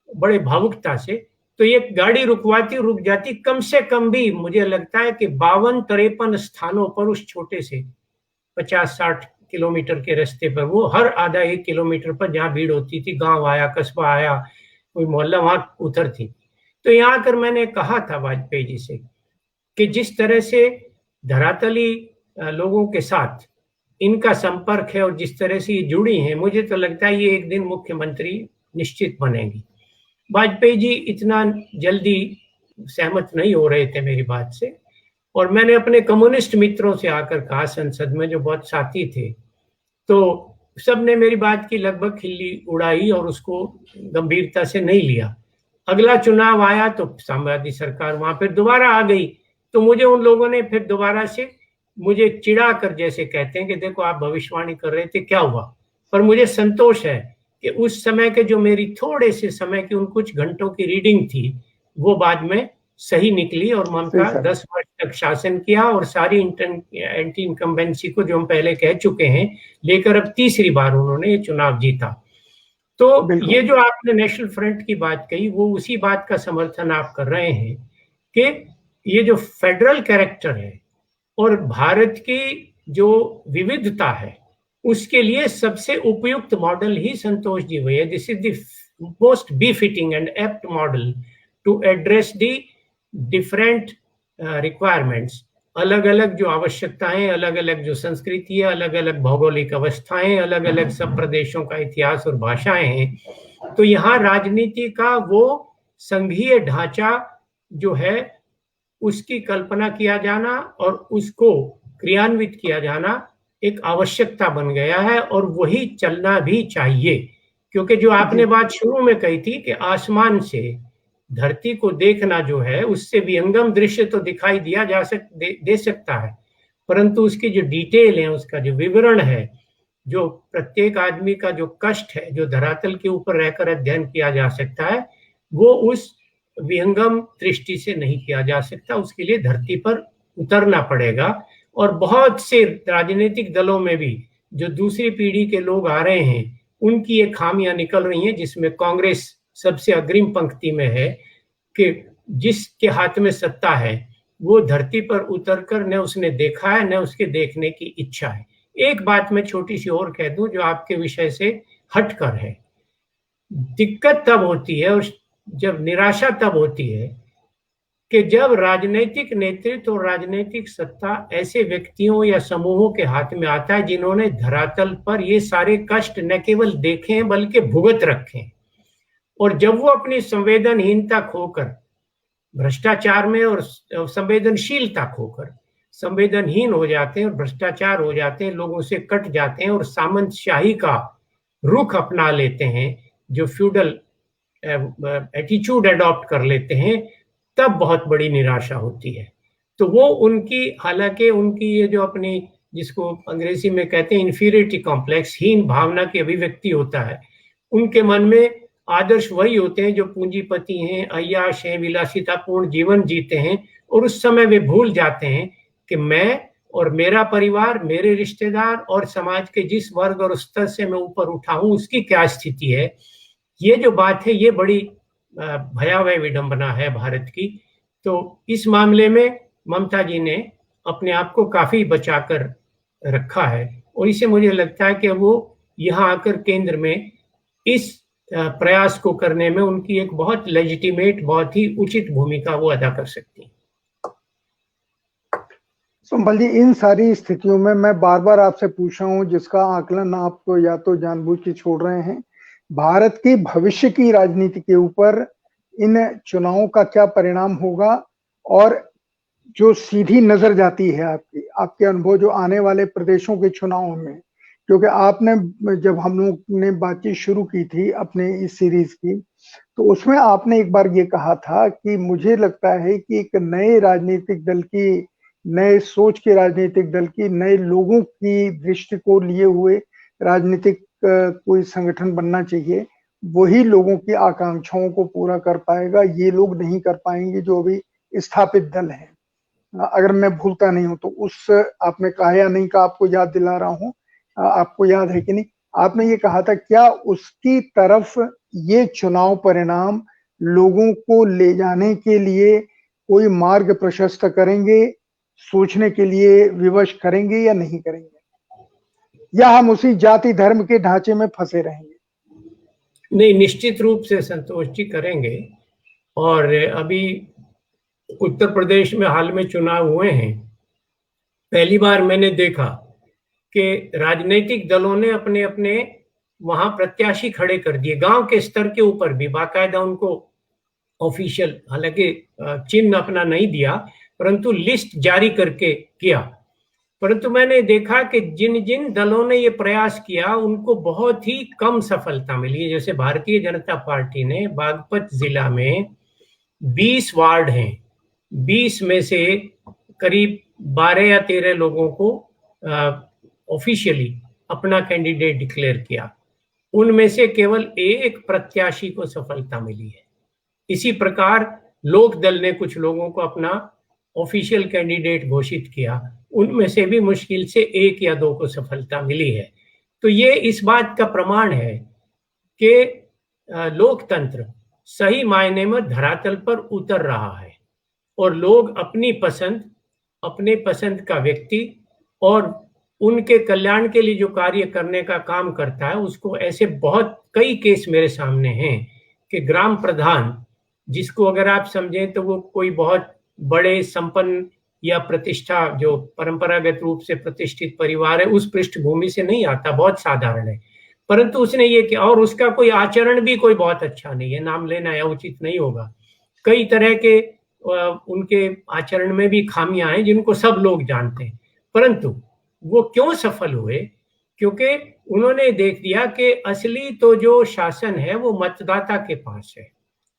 बड़े भावुकता से, तो ये गाड़ी रुक जाती। कम से कम भी मुझे लगता है कि 52-53 स्थानों पर उस छोटे से 50-60 किलोमीटर के रास्ते पर, वो हर आधा 1 किलोमीटर पर जहाँ भीड़ होती थी, गांव आया, कस्बा आया, कोई मोहल्ला, वहां उतरती। तो यहाँ आकर मैंने कहा था वाजपेयी जी से कि जिस तरह से धरातली लोगों के साथ इनका संपर्क है और जिस तरह से ये जुड़ी हैं, मुझे तो लगता है ये एक दिन मुख्यमंत्री निश्चित बनेगी। वाजपेयी जी इतना जल्दी सहमत नहीं हो रहे थे मेरी बात से, और मैंने अपने कम्युनिस्ट मित्रों से आकर कहा संसद में, जो बहुत साथी थे, तो सबने मेरी बात की लगभग खिल्ली उड़ाई और उसको गंभीरता से नहीं लिया। अगला चुनाव आया तो साम्यवादी सरकार वहां पर दोबारा आ गई, तो मुझे उन लोगों ने फिर दोबारा से मुझे चिढ़ा कर, जैसे कहते हैं कि देखो आप भविष्यवाणी कर रहे थे, क्या हुआ। पर मुझे संतोष है कि उस समय के जो मेरी थोड़े से समय की उन कुछ घंटों की रीडिंग थी, वो बाद में सही निकली, और ममता 10 वर्ष तक शासन किया, और सारी एंटी इनकम्बेंसी को, जो हम पहले कह चुके हैं, लेकर अब तीसरी बार उन्होंने ये चुनाव जीता। तो ये जो आपने नेशनल फ्रंट की बात कही, वो उसी बात का समर्थन आप कर रहे हैं कि ये जो फेडरल कैरेक्टर है और भारत की जो विविधता है, उसके लिए सबसे उपयुक्त मॉडल ही संतोष जी हुए। This is the most befitting and apt model to address the different requirements. अलग अलग जो आवश्यकताएं, अलग अलग जो संस्कृति है, अलग अलग भौगोलिक अवस्थाएं, अलग अलग सब प्रदेशों का इतिहास और भाषाएं हैं। तो यहाँ राजनीति का वो संघीय ढांचा जो है उसकी कल्पना किया जाना और उसको क्रियान्वित किया जाना एक आवश्यकता बन गया है, और वही चलना भी चाहिए। क्योंकि जो आपने बात शुरू में कही थी कि आसमान से धरती को देखना जो है, उससे विहंगम दृश्य तो दिखाई दिया जा दे सकता है, परंतु उसकी जो डिटेल है, उसका जो विवरण है, जो प्रत्येक आदमी का जो कष्ट है, जो धरातल के ऊपर रहकर अध्ययन किया जा सकता है, वो उस विहंगम दृष्टि से नहीं किया जा सकता। उसके लिए धरती पर उतरना पड़ेगा। और बहुत से राजनीतिक दलों में भी जो दूसरी पीढ़ी के लोग आ रहे हैं, उनकी ये खामियां निकल रही हैं, जिसमें कांग्रेस सबसे अग्रिम पंक्ति में है कि जिसके हाथ में सत्ता है वो धरती पर उतरकर न उसने देखा है, न उसके देखने की इच्छा है। एक बात मैं छोटी सी और कह दूं जो आपके विषय से हटकर है। दिक्कत तब होती है और जब निराशा तब होती है कि जब राजनीतिक नेतृत्व और राजनीतिक सत्ता ऐसे व्यक्तियों या समूहों के हाथ में आता है जिन्होंने धरातल पर ये सारे कष्ट न केवल देखे हैं बल्कि भुगत रखे हैं। और जब वो अपनी संवेदनहीनता खोकर, भ्रष्टाचार में और संवेदनशीलता खोकर संवेदनहीन हो जाते हैं और भ्रष्टाचार हो जाते हैं, लोगों से कट जाते हैं और सामंतशाही का रुख अपना लेते हैं, जो फ्यूडल एटीट्यूड अडॉप्ट कर लेते हैं, तब बहुत बड़ी निराशा होती है। तो वो उनकी, हालांकि उनकी ये जो अपनी, जिसको अंग्रेजी में कहते हैं इंफीरियरिटी कॉम्प्लेक्स, हीन भावना की अभिव्यक्ति होता है, उनके मन में आदर्श वही होते हैं जो पूंजीपति हैं, अय्याश हैं, विलासितापूर्ण जीवन जीते हैं, और उस समय वे भूल जाते हैं कि मैं और मेरा परिवार, मेरे रिश्तेदार और समाज के जिस वर्ग और स्तर से मैं ऊपर उठा हूं उसकी क्या स्थिति है। ये जो बात है ये बड़ी भयावह विडंबना है भारत की। तो इस मामले में ममता जी ने अपने आप को काफी बचाकर रखा है, और इसे मुझे लगता है कि वो यहाँ आकर केंद्र में इस प्रयास को करने में उनकी एक बहुत लेजिटिमेट, बहुत ही उचित भूमिका वो अदा कर सकती है। सोमपाल जी, इन सारी स्थितियों में मैं बार बार आपसे पूछ रहा हूं, जिसका आकलन आप तो या तो जानबूझ के छोड़ रहे हैं, भारत की भविष्य की राजनीति के ऊपर इन चुनावों का क्या परिणाम होगा, और जो सीधी नजर जाती है आपके अनुभव जो आने वाले प्रदेशों के चुनावों में, क्योंकि आपने, जब हम लोग ने बातचीत शुरू की थी अपने इस सीरीज की, तो उसमें आपने एक बार ये कहा था कि मुझे लगता है कि एक नए राजनीतिक दल की, नए सोच के राजनीतिक दल की, नए लोगों की दृष्टि को लिए हुए राजनीतिक कोई संगठन बनना चाहिए। वही लोगों की आकांक्षाओं को पूरा कर पाएगा, ये लोग नहीं कर पाएंगे जो अभी स्थापित दल है। अगर मैं भूलता नहीं हूं तो उस, आपने कहा या नहीं कहा, आपको याद दिला रहा हूं, आपको याद है कि नहीं, आपने ये कहा था, क्या उसकी तरफ ये चुनाव परिणाम लोगों को ले जाने के लिए कोई मार्ग प्रशस्त करेंगे, सोचने के लिए विवश करेंगे या नहीं करेंगे, या हम उसी जाति धर्म के ढांचे में फंसे रहेंगे? नहीं, निश्चित रूप से संतोष जी करेंगे। और अभी उत्तर प्रदेश में हाल में चुनाव हुए हैं, पहली बार मैंने देखा कि राजनीतिक दलों ने अपने अपने वहां प्रत्याशी खड़े कर दिए, गांव के स्तर के ऊपर भी बाकायदा उनको ऑफिशियल, हालांकि चिन्ह अपना नहीं दिया, परंतु लिस्ट जारी करके किया। परंतु मैंने देखा कि जिन जिन दलों ने ये प्रयास किया उनको बहुत ही कम सफलता मिली है। जैसे भारतीय जनता पार्टी ने बागपत जिला में 20 वार्ड हैं, 20 में से करीब 12 या 13 लोगों को ऑफिशियली अपना कैंडिडेट डिक्लेयर किया, उनमें से केवल एक प्रत्याशी को सफलता मिली है। इसी प्रकार लोकदल ने कुछ लोगों को अपना ऑफिशियल कैंडिडेट घोषित किया, उनमें से भी मुश्किल से 1 या 2 को सफलता मिली है। तो ये इस बात का प्रमाण है कि लोकतंत्र सही मायने में धरातल पर उतर रहा है, और लोग अपनी पसंद, अपने पसंद का व्यक्ति और उनके कल्याण के लिए जो कार्य करने का काम करता है उसको, ऐसे बहुत कई केस मेरे सामने हैं कि ग्राम प्रधान, जिसको अगर आप समझें तो वो कोई बहुत बड़े संपन्न या प्रतिष्ठा, जो परंपरागत रूप से प्रतिष्ठित परिवार है उस पृष्ठभूमि से नहीं आता, बहुत साधारण है, परंतु उसने ये किया, और उसका कोई आचरण भी कोई बहुत अच्छा नहीं है, नाम लेना या उचित नहीं होगा। कई तरह के उनके आचरण में भी खामियां हैं जिनको सब लोग जानते हैं, परंतु वो क्यों सफल हुए? क्योंकि उन्होंने देख दिया कि असली तो जो शासन है वो मतदाता के पास है,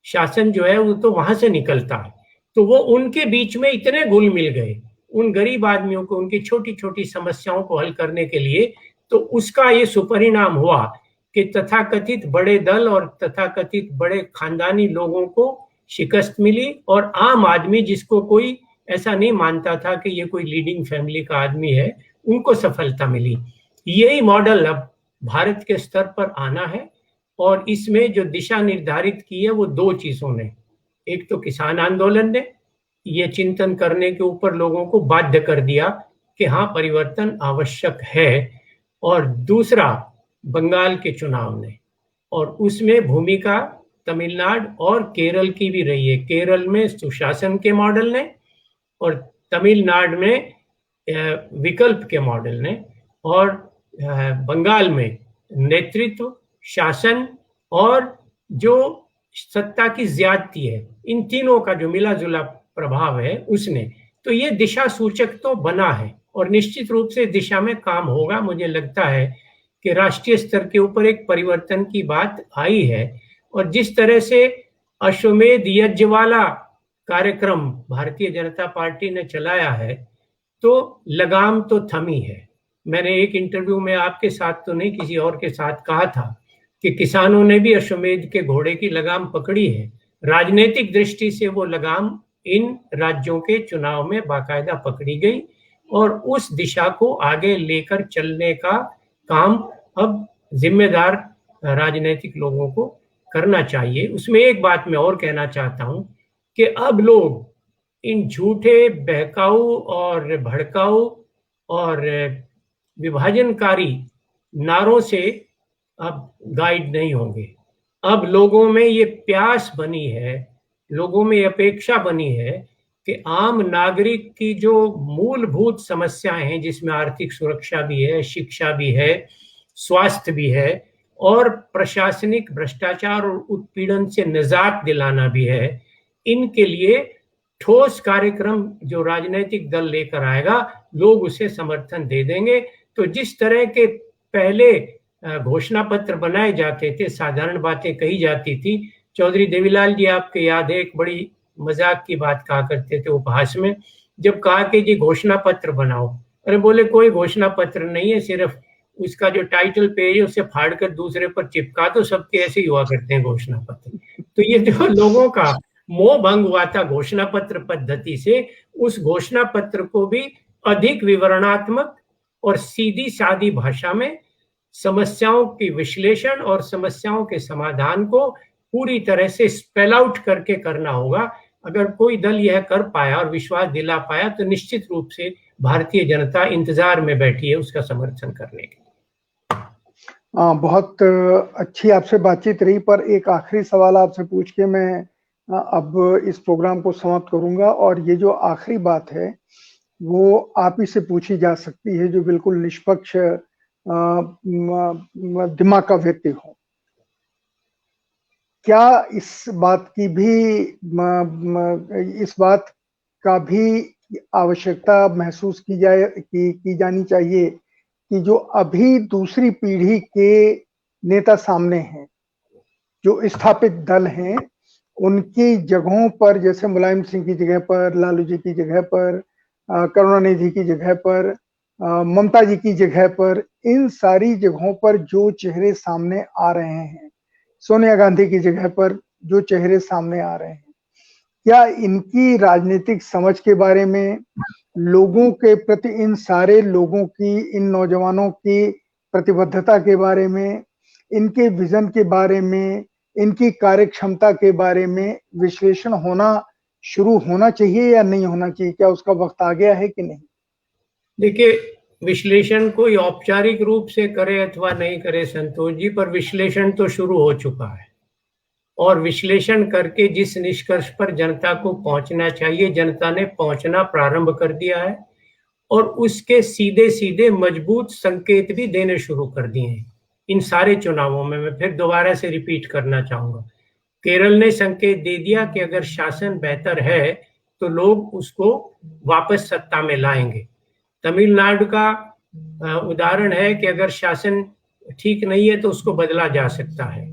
शासन जो है वो तो वहां से निकलता है। तो वो उनके बीच में इतने घुल मिल गए, उन गरीब आदमियों को, उनकी छोटी छोटी समस्याओं को हल करने के लिए, तो उसका ये सुपरिणाम हुआ कि तथाकथित बड़े दल और तथाकथित बड़े खानदानी लोगों को शिकस्त मिली और आम आदमी, जिसको कोई ऐसा नहीं मानता था कि ये कोई लीडिंग फैमिली का आदमी है, उनको सफलता मिली। यही मॉडल अब भारत के स्तर पर आना है और इसमें जो दिशा निर्धारित की है वो दो चीजों ने, एक तो किसान आंदोलन ने ये चिंतन करने के ऊपर लोगों को बाध्य कर दिया कि हाँ परिवर्तन आवश्यक है, और दूसरा बंगाल के चुनाव ने, और उसमें भूमिका तमिलनाडु और केरल की भी रही है। केरल में सुशासन के मॉडल ने और तमिलनाडु में विकल्प के मॉडल ने, और बंगाल में नेतृत्व, शासन और जो सत्ता की ज्यादती है, इन तीनों का जो मिला जुला प्रभाव है उसने, तो ये दिशा सूचक तो बना है और निश्चित रूप से दिशा में काम होगा। मुझे लगता है कि राष्ट्रीय स्तर के ऊपर एक परिवर्तन की बात आई है, और जिस तरह से अश्वमेध यज्ञ वाला कार्यक्रम भारतीय जनता पार्टी ने चलाया है, तो लगाम तो थमी है। मैंने एक इंटरव्यू में आपके साथ तो नहीं, किसी और के साथ कहा था कि किसानों ने भी अश्वमेध के घोड़े की लगाम पकड़ी है। राजनीतिक दृष्टि से वो लगाम इन राज्यों के चुनाव में बाकायदा पकड़ी गई और उस दिशा को आगे लेकर चलने का काम अब जिम्मेदार राजनीतिक लोगों को करना चाहिए। उसमें एक बात मैं और कहना चाहता हूं कि अब लोग इन झूठे, बहकाऊ और भड़काऊ और विभाजनकारी नारों से अब गाइड नहीं होंगे। अब लोगों में ये प्यास बनी है, लोगों में अपेक्षा बनी है कि आम नागरिक की जो मूलभूत समस्याएं हैं, जिसमें आर्थिक सुरक्षा भी है, शिक्षा भी है, स्वास्थ्य भी है और प्रशासनिक भ्रष्टाचार और उत्पीड़न से निजात दिलाना भी है, इनके लिए ठोस कार्यक्रम जो राजनीतिक दल लेकर आएगा, लोग उसे समर्थन दे देंगे। तो जिस तरह के पहले घोषणा पत्र बनाए जाते थे, साधारण बातें कही जाती थी, चौधरी देवीलाल जी आपके याद है, एक बड़ी मजाक की बात कहा करते थे उपहास में, जब कहा कि जी घोषणा पत्र बनाओ, अरे बोले कोई घोषणा पत्र नहीं है, सिर्फ उसका जो टाइटल पेज है उसे फाड़ कर दूसरे पर चिपका दो, सबके ऐसे ही हुआ करते हैं घोषणा पत्र। तो ये जो लोगों का मोह भंग हुआ था घोषणा पत्र पद्धति से, उस घोषणा पत्र को भी अधिक विवरणात्मक और सीधी सादी भाषा में समस्याओं की विश्लेषण और समस्याओं के समाधान को पूरी तरह से स्पेल आउट करके करना होगा। अगर कोई दल यह कर पाया और विश्वास दिला पाया तो निश्चित रूप से भारतीय जनता इंतजार में बैठी है उसका समर्थन करने के। बहुत अच्छी आपसे बातचीत रही, पर एक आखिरी सवाल आपसे पूछ के मैं अब इस प्रोग्राम को समाप्त करूंगा, और ये जो आखिरी बात है वो आप ही से पूछी जा सकती है, जो बिल्कुल निष्पक्ष दिमाग का व्यक्ति हो। क्या इस बात का भी आवश्यकता महसूस की जानी चाहिए कि जो अभी दूसरी पीढ़ी के नेता सामने हैं, जो स्थापित दल हैं, उनकी जगहों पर, जैसे मुलायम सिंह की जगह पर, लालू जी की जगह पर, करुणानिधि की जगह पर, ममता जी की जगह पर, इन सारी जगहों पर जो चेहरे सामने आ रहे हैं, सोनिया गांधी की जगह पर जो चेहरे सामने आ रहे हैं, क्या इनकी राजनीतिक समझ के बारे में, लोगों के प्रति इन सारे लोगों की, इन नौजवानों की प्रतिबद्धता के बारे में, इनके विजन के बारे में, इनकी कार्यक्षमता के बारे में विश्लेषण होना शुरू होना चाहिए या नहीं होना चाहिए? क्या उसका वक्त आ गया है कि नहीं? देखिए, विश्लेषण कोई औपचारिक रूप से करे अथवा नहीं करे संतोष जी, पर विश्लेषण तो शुरू हो चुका है, और विश्लेषण करके जिस निष्कर्ष पर जनता को पहुंचना चाहिए, जनता ने पहुंचना प्रारंभ कर दिया है, और उसके सीधे सीधे मजबूत संकेत भी देने शुरू कर दिए हैं इन सारे चुनावों में। मैं फिर दोबारा से रिपीट करना चाहूंगा, केरल ने संकेत दे दिया कि अगर शासन बेहतर है तो लोग उसको वापस सत्ता में लाएंगे। तमिलनाडु का उदाहरण है कि अगर शासन ठीक नहीं है तो उसको बदला जा सकता है।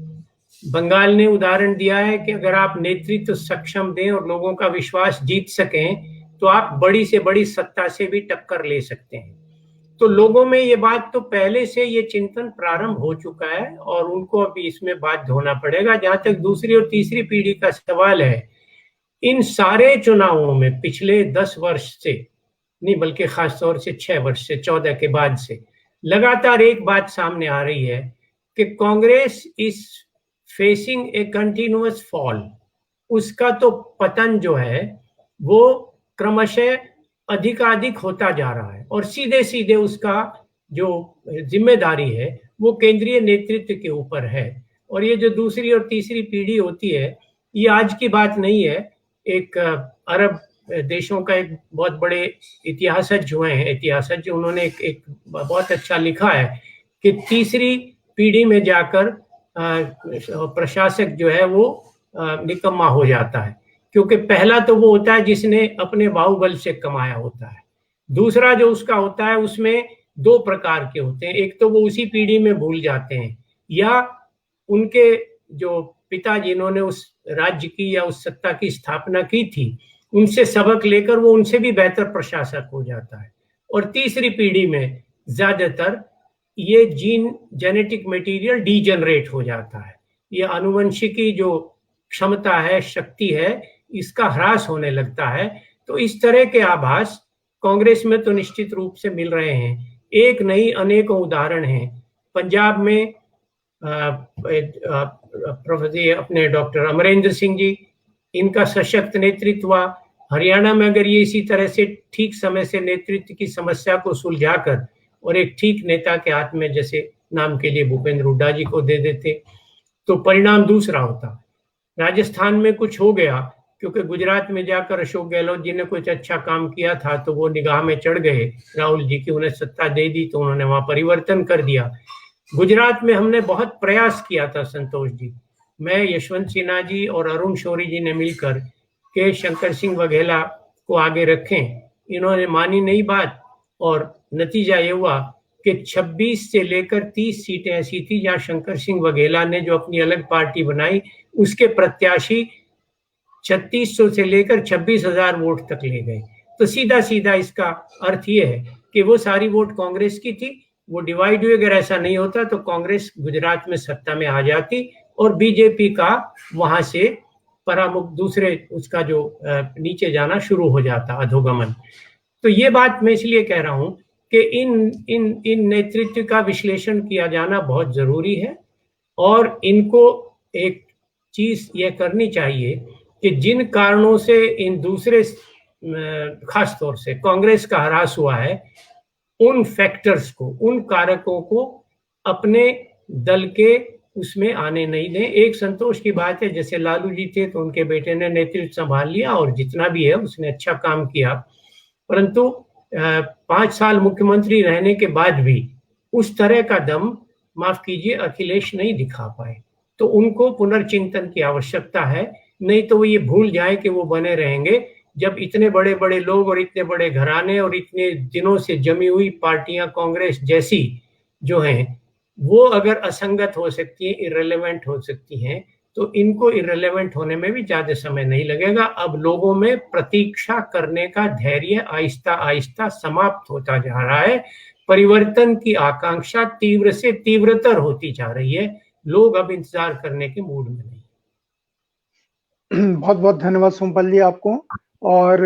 बंगाल ने उदाहरण दिया है कि अगर आप नेतृत्व सक्षम दें और लोगों का विश्वास जीत सकें तो आप बड़ी से बड़ी सत्ता से भी टक्कर ले सकते हैं। तो लोगों में ये बात तो पहले से ये चिंतन प्रारंभ हो चुका है और उनको अभी इसमें बाध्य होना पड़ेगा। जहां तक दूसरी और तीसरी पीढ़ी का सवाल है, इन सारे चुनावों में पिछले 10 वर्ष से नहीं, बल्कि खासतौर से 6 वर्ष से, 14 के बाद से लगातार एक बात सामने आ रही है कि Congress is facing A continuous fall. उसका तो पतन जो है वो क्रमशः अधिकाधिक होता जा रहा है और सीधे सीधे उसका जो जिम्मेदारी है वो केंद्रीय नेतृत्व के ऊपर है। और ये जो दूसरी और तीसरी पीढ़ी होती है, ये आज की बात नहीं है। एक अरब देशों का एक बहुत बड़े इतिहासज्ञ हुए हैं, इतिहासज्ञ, उन्होंने एक बहुत अच्छा लिखा है कि तीसरी पीढ़ी में जाकर प्रशासक जो है वो निकम्मा हो जाता है, क्योंकि पहला तो वो होता है जिसने अपने बाहुबल से कमाया होता है। दूसरा जो उसका होता है उसमें दो प्रकार के होते हैं, एक तो वो उसी पीढ़ी में भूल जाते हैं या उनके जो पिता जिन्होंने उस राज्य की या उस सत्ता की स्थापना की थी उनसे सबक लेकर वो उनसे भी बेहतर प्रशासक हो जाता है। और तीसरी पीढ़ी में ज्यादातर ये जेनेटिक मटेरियल डीजनरेट हो जाता है, ये आनुवंशिकी जो क्षमता है, शक्ति है, इसका ह्रास होने लगता है। तो इस तरह के आभास कांग्रेस में तो निश्चित रूप से मिल रहे हैं। एक नहीं अनेकों उदाहरण हैं। पंजाब में प्रोफेसर अपने डॉक्टर अमरेंद्र सिंह जी, इनका सशक्त नेतृत्व हुआ। हरियाणा में अगर ये इसी तरह से ठीक समय से नेतृत्व की समस्या को सुलझाकर और एक ठीक नेता के हाथ में, जैसे नाम के लिए भूपेंद्र हुड्डा जी को दे देते, तो परिणाम दूसरा होता। राजस्थान में कुछ हो गया क्योंकि गुजरात में जाकर अशोक गहलोत जी ने कुछ अच्छा काम किया था तो वो निगाह में चढ़ गए राहुल जी की, उन्हें सत्ता दे दी तो उन्होंने वहां परिवर्तन कर दिया। गुजरात में हमने बहुत प्रयास किया था संतोष जी, मैं, यशवंत सिन्हा जी और अरुण शौरी जी ने मिलकर के शंकर सिंह वघेला को आगे रखें। इन्होंने मानी नहीं बात और नतीजा ये हुआ कि 26 से लेकर 30 सीटें ऐसी थी जहां शंकर सिंह वघेला ने जो अपनी अलग पार्टी बनाई उसके प्रत्याशी 3600 से लेकर 26,000 वोट तक ले गए। तो सीधा सीधा इसका अर्थ ये है कि वो सारी वोट कांग्रेस की थी, वो डिवाइड हुई। अगर ऐसा नहीं होता तो कांग्रेस गुजरात में सत्ता में आ जाती और बीजेपी का वहां से परामुख दूसरे उसका जो नीचे जाना शुरू हो जाता, अधोगमन। तो ये बात मैं इसलिए कह रहा हूं कि इन नेतृत्व का विश्लेषण किया जाना बहुत जरूरी है और इनको एक चीज ये करनी चाहिए कि जिन कारणों से इन दूसरे खास तौर से कांग्रेस का ह्रास हुआ है, उन फैक्टर्स को, उन कारकों को अपने दल के उसमें आने नहीं दें। एक संतोष की बात है, जैसे लालू जी थे तो उनके बेटे ने नेतृत्व संभाल लिया और जितना भी है उसने अच्छा काम किया, परंतु 5 साल मुख्यमंत्री रहने के बाद भी उस तरह का दम, माफ कीजिए, अखिलेश नहीं दिखा पाए। तो उनको पुनर्चिंतन की आवश्यकता है, नहीं तो वो ये भूल जाए कि वो बने रहेंगे। जब इतने बड़े बड़े लोग और इतने बड़े घराने और इतने दिनों से जमी हुई पार्टियां कांग्रेस जैसी जो हैं, वो अगर असंगत हो सकती है, इररिलेवेंट हो सकती हैं, तो इनको इररिलेवेंट होने में भी ज्यादा समय नहीं लगेगा। अब लोगों में प्रतीक्षा करने का धैर्य आहिस्ता आहिस्ता समाप्त होता जा रहा है। परिवर्तन की आकांक्षा तीव्र से तीव्रतर होती जा रही है। लोग अब इंतजार करने के मूड में नहीं। बहुत बहुत धन्यवाद सोमपाल जी आपको। और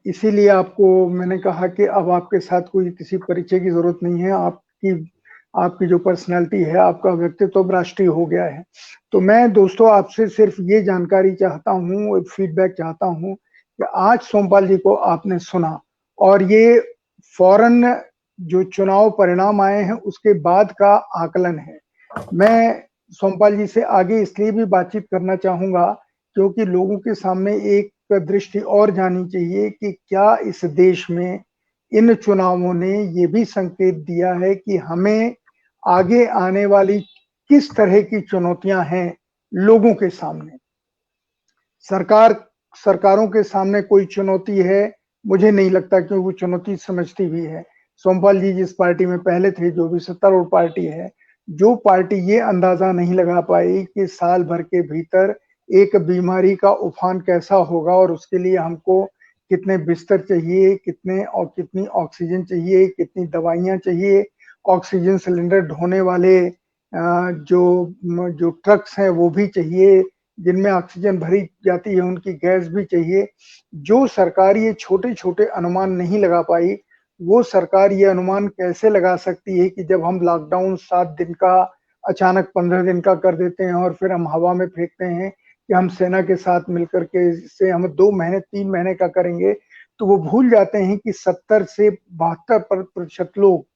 इसीलिए आपको मैंने कहा कि अब आपके साथ कोई किसी परिचय की जरूरत नहीं है। आपकी जो पर्सनालिटी है, आपका व्यक्तित्व राष्ट्रीय हो गया है। तो मैं दोस्तों आपसे सिर्फ ये जानकारी चाहता हूँ, फीडबैक चाहता हूँ कि आज सोमपाल जी को आपने सुना और ये फौरन जो चुनाव परिणाम आए हैं उसके बाद का आकलन है। मैं सोमपाल जी से आगे इसलिए भी बातचीत करना चाहूंगा क्योंकि लोगों के सामने एक दृष्टि और जानी चाहिए कि क्या इस देश में इन चुनावों ने ये भी संकेत दिया है कि हमें आगे आने वाली किस तरह की चुनौतियां हैं लोगों के सामने। सरकारों के सामने कोई चुनौती है मुझे नहीं लगता कि वो चुनौती समझती भी है। सोमपाल जी जिस पार्टी में पहले थे, जो भी सत्तारूढ़ पार्टी है, जो पार्टी ये अंदाजा नहीं लगा पाई कि साल भर के भीतर एक बीमारी का उफान कैसा होगा और उसके लिए हमको कितने बिस्तर चाहिए, कितने और कितनी ऑक्सीजन चाहिए, कितनी दवाइयां चाहिए, ऑक्सीजन सिलेंडर ढोने वाले जो ट्रक्स हैं वो भी चाहिए, जिनमें ऑक्सीजन भरी जाती है उनकी गैस भी चाहिए। जो सरकार ये छोटे छोटे अनुमान नहीं लगा पाई, वो सरकार ये अनुमान कैसे लगा सकती है कि जब हम लॉकडाउन 7 दिन का अचानक 15 दिन का कर देते हैं और फिर हम हवा में फेंकते हैं कि हम सेना के साथ मिलकर के इससे हम 2 महीने 3 महीने का करेंगे, तो वो भूल जाते हैं कि 70 से 72% लोग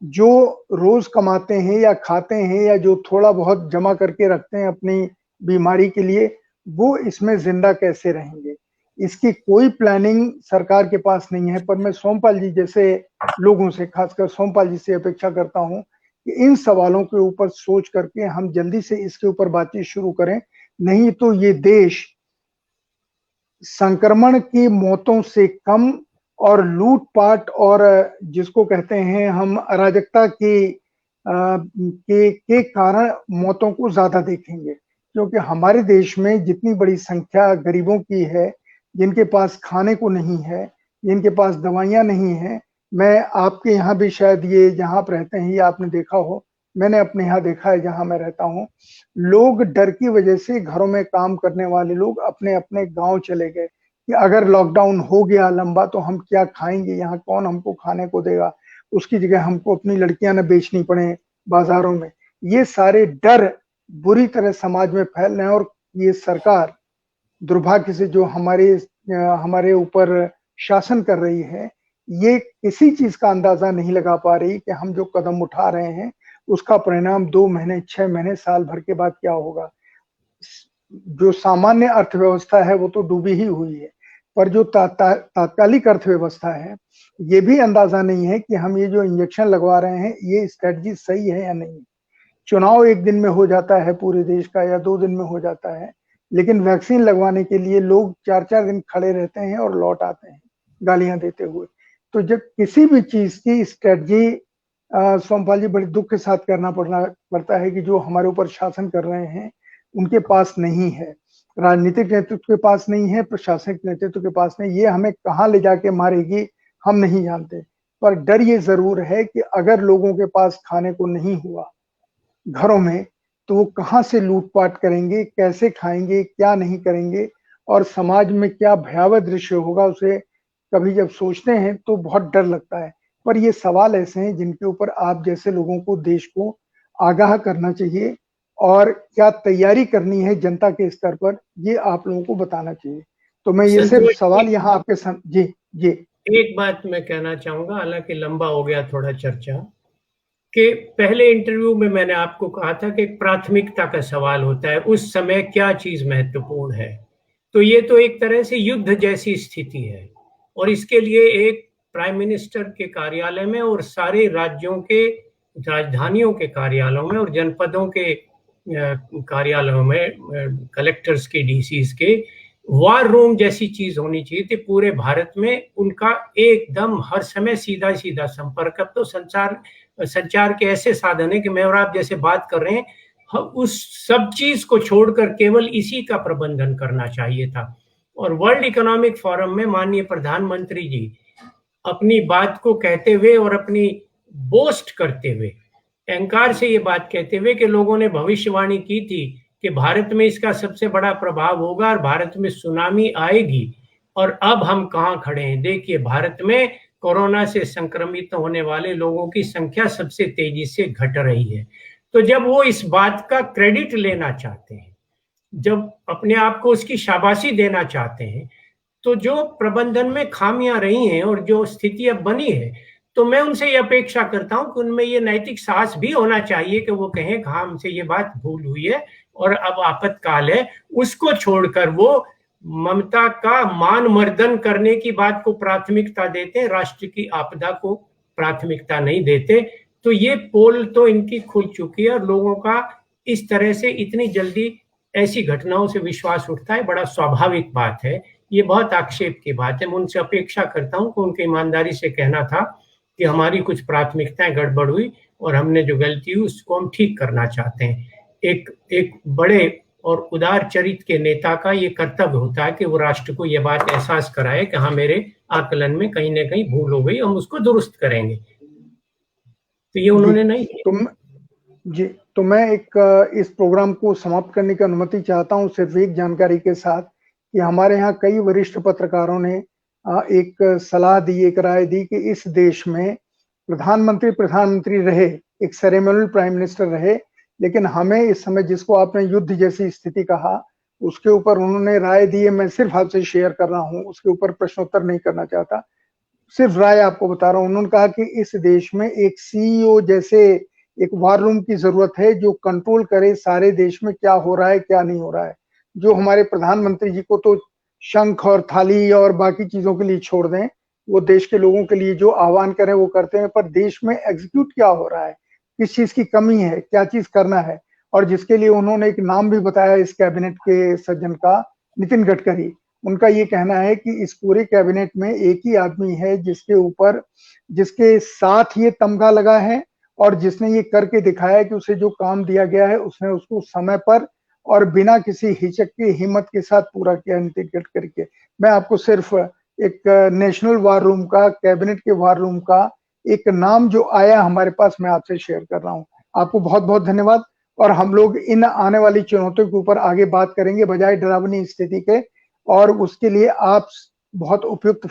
जो रोज कमाते हैं या खाते हैं या जो थोड़ा बहुत जमा करके रखते हैं अपनी बीमारी के लिए, वो इसमें जिंदा कैसे रहेंगे? इसकी कोई प्लानिंग सरकार के पास नहीं है। पर मैं सोमपाल जी जैसे लोगों से, खासकर सोमपाल जी से अपेक्षा करता हूं कि इन सवालों के ऊपर सोच करके हम जल्दी से इसके ऊपर बातचीत शुरू करें, नहीं तो ये देश संक्रमण की मौतों से कम और लूटपाट और जिसको कहते हैं हम अराजकता के कारण मौतों को ज्यादा देखेंगे। क्योंकि हमारे देश में जितनी बड़ी संख्या गरीबों की है, जिनके पास खाने को नहीं है, जिनके पास दवाइयां नहीं है, मैं आपके यहाँ भी शायद ये जहां आप रहते हैं ये आपने देखा हो, मैंने अपने यहाँ देखा है जहां मैं रहता हूँ, लोग डर की वजह से घरों में काम करने वाले लोग अपने अपने गांव चले गए कि अगर लॉकडाउन हो गया लंबा तो हम क्या खाएंगे, यहाँ कौन हमको खाने को देगा, उसकी जगह हमको अपनी लड़कियां न बेचनी पड़े बाजारों में। ये सारे डर बुरी तरह समाज में फैल रहे हैं और ये सरकार दुर्भाग्य से जो हमारे ऊपर शासन कर रही है, ये किसी चीज का अंदाजा नहीं लगा पा रही कि हम जो कदम उठा रहे हैं उसका परिणाम 2 महीने 6 महीने साल भर के बाद क्या होगा। जो सामान्य अर्थव्यवस्था है वो तो डूबी ही हुई है, पर जो तात्कालिक अर्थव्यवस्था है ये भी अंदाजा नहीं है कि हम ये जो इंजेक्शन लगवा रहे हैं ये स्ट्रेटजी सही है या नहीं। चुनाव 1 दिन में हो जाता है पूरे देश का या 2 दिन में हो जाता है, लेकिन वैक्सीन लगवाने के लिए लोग 4-4 दिन खड़े रहते हैं और लौट आते हैं गालियां देते हुए। तो जब किसी भी चीज की स्ट्रेटजी सोमपाल जी बड़े दुख के साथ करना पड़ता है कि जो हमारे ऊपर शासन कर रहे हैं उनके पास नहीं है, राजनीतिक नेतृत्व के पास नहीं है, प्रशासनिक नेतृत्व के पास नहीं। ये हमें कहाँ ले जाके मारेगी हम नहीं जानते, पर डर ये जरूर है कि अगर लोगों के पास खाने को नहीं हुआ घरों में, तो वो कहाँ से लूटपाट करेंगे, कैसे खाएंगे, क्या नहीं करेंगे और समाज में क्या भयावह दृश्य होगा, उसे कभी जब सोचते हैं तो बहुत डर लगता है। पर ये सवाल ऐसे हैं जिनके ऊपर आप जैसे लोगों को, देश को आगाह करना चाहिए और क्या तैयारी करनी है जनता के स्तर पर, ये आप लोगों को बताना चाहिए। तो मैं ये सिर्फ सवाल यहाँ आपके जी जी एक बात मैं कहना चाहूंगा, हालांकि लंबा हो गया थोड़ा चर्चा, कि पहले इंटरव्यू में मैंने आपको कहा था कि एक प्राथमिकता का सवाल होता है, उस समय क्या चीज महत्वपूर्ण है। तो ये तो एक तरह से युद्ध जैसी स्थिति है और इसके लिए एक प्राइम मिनिस्टर के कार्यालय में और सारे राज्यों के राजधानियों के कार्यालयों में और जनपदों के कार्यालयों में, कलेक्टर्स के, डीसीज के वार रूम जैसी चीज होनी चाहिए थी पूरे भारत में। उनका एकदम हर समय सीधा सीधा संपर्क। अब तो संचार के ऐसे साधन है कि मैं और आप जैसे बात कर रहे हैं, उस सब चीज को छोड़कर केवल इसी का प्रबंधन करना चाहिए था। और वर्ल्ड इकोनॉमिक फोरम में माननीय प्रधानमंत्री जी अपनी बात को कहते हुए और अपनी बोस्ट करते हुए, अहंकार से ये बात कहते हुए कि लोगों ने भविष्यवाणी की थी कि भारत में इसका सबसे बड़ा प्रभाव होगा और भारत में सुनामी आएगी, और अब हम कहाँ खड़े हैं। देखिए, भारत में कोरोना से संक्रमित होने वाले लोगों की संख्या सबसे तेजी से घट रही है। तो जब वो इस बात का क्रेडिट लेना चाहते हैं, जब अपने आप को उसकी शाबाशी देना चाहते हैं, तो जो प्रबंधन में खामियां रही हैं और जो स्थिति अब बनी है, तो मैं उनसे ये अपेक्षा करता हूं कि उनमें ये नैतिक साहस भी होना चाहिए कि वो कहें कि हाँ, हमसे ये बात भूल हुई है और अब आपातकाल है। उसको छोड़कर वो ममता का मान मर्दन करने की बात को प्राथमिकता देते, राष्ट्र की आपदा को प्राथमिकता नहीं देते। तो ये पोल तो इनकी खुल चुकी है और लोगों का इस तरह से इतनी जल्दी ऐसी घटनाओं से विश्वास उठता है, बड़ा स्वाभाविक बात है। ये बहुत आक्षेप की बात है। मैं उनसे अपेक्षा करता हूं कि उनके ईमानदारी से कहना था कि हमारी कुछ प्राथमिकताएं गड़बड़ हुई और हमने जो गलती हुई उसको हम ठीक करना चाहते हैं। एक बड़े और उदार चरित्र के नेता का ये कर्तव्य होता है कि वो राष्ट्र को ये बात एहसास कराए कि हाँ, मेरे आकलन में कहीं ना कहीं भूल हो गई, हम उसको दुरुस्त करेंगे। तो ये उन्होंने नहीं किया। जी, तो मैं इस प्रोग्राम को समाप्त करने की अनुमति चाहता हूं सिर्फ एक जानकारी के साथ कि हमारे यहाँ कई वरिष्ठ पत्रकारों ने एक सलाह दी, एक राय दी कि इस देश में प्रधानमंत्री रहे, एक सेरेमोनियल प्राइम मिनिस्टर रहे, लेकिन हमें इस समय, जिसको आपने युद्ध जैसी स्थिति कहा, उसके ऊपर उन्होंने राय दी है। मैं सिर्फ आपसे शेयर कर रहा हूं, उसके ऊपर प्रश्नोत्तर नहीं करना चाहता, सिर्फ राय आपको बता रहा हूं। उन्होंने कहा कि इस देश में एक सीईओ जैसे एक वार रूम की जरूरत है जो कंट्रोल करे सारे देश में क्या हो रहा है, क्या नहीं हो रहा है। जो हमारे प्रधानमंत्री जी को तो शंख और थाली और बाकी चीजों के लिए छोड़ दें, वो देश के लोगों के लिए जो आह्वान करें वो करते हैं, पर देश में एग्जीक्यूट क्या हो रहा है, किस चीज की कमी है, क्या चीज करना है, और जिसके लिए उन्होंने एक नाम भी बताया इस कैबिनेट के सज्जन का, नितिन गडकरी। उनका ये कहना है कि इस पूरे कैबिनेट में एक ही आदमी है जिसके साथ ये तमगा लगा है और जिसने ये करके दिखाया है कि उसे जो काम दिया गया है उसने उसको समय पर और बिना किसी हिचक की हिम्मत के साथ पूरा किया, नितिन गडकरी के। मैं आपको सिर्फ एक नेशनल वार रूम का, कैबिनेट के वार रूम का एक नाम जो आया हमारे पास, मैं आपसे शेयर कर रहा हूं। आपको बहुत बहुत धन्यवाद। और हम लोग इन आने वाली चुनौतियों के ऊपर आगे बात करेंगे बजाय डरावनी स्थिति के, और उसके लिए आप बहुत उपयुक्त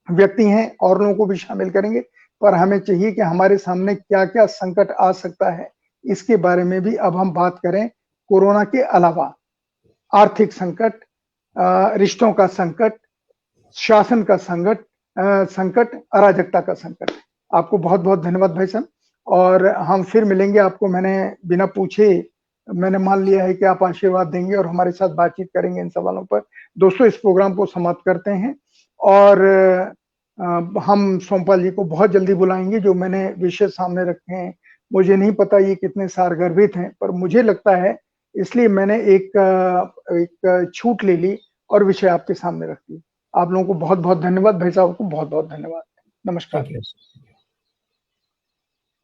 व्यक्ति हैं, और लोगों को भी शामिल करेंगे। पर हमें चाहिए कि हमारे सामने क्या क्या संकट आ सकता है, इसके बारे में भी अब हम बात करें। कोरोना के अलावा आर्थिक संकट, रिश्तों का संकट, शासन का संकट, अराजकता का संकट। आपको बहुत बहुत धन्यवाद भाई साहब, और हम फिर मिलेंगे। आपको मैंने बिना पूछे मैंने मान लिया है कि आप आशीर्वाद देंगे और हमारे साथ बातचीत करेंगे इन सवालों पर। दोस्तों, इस प्रोग्राम को समाप्त करते हैं, और हम सोमपाल जी को बहुत जल्दी बुलाएंगे। जो मैंने विषय सामने रखे हैं, मुझे नहीं पता ये कितने सारगर्भित हैं, पर मुझे लगता है, इसलिए मैंने एक छूट ले ली और विषय आपके सामने रख दी। आप लोगों को बहुत बहुत धन्यवाद, भाई साहब को बहुत बहुत धन्यवाद। नमस्कार।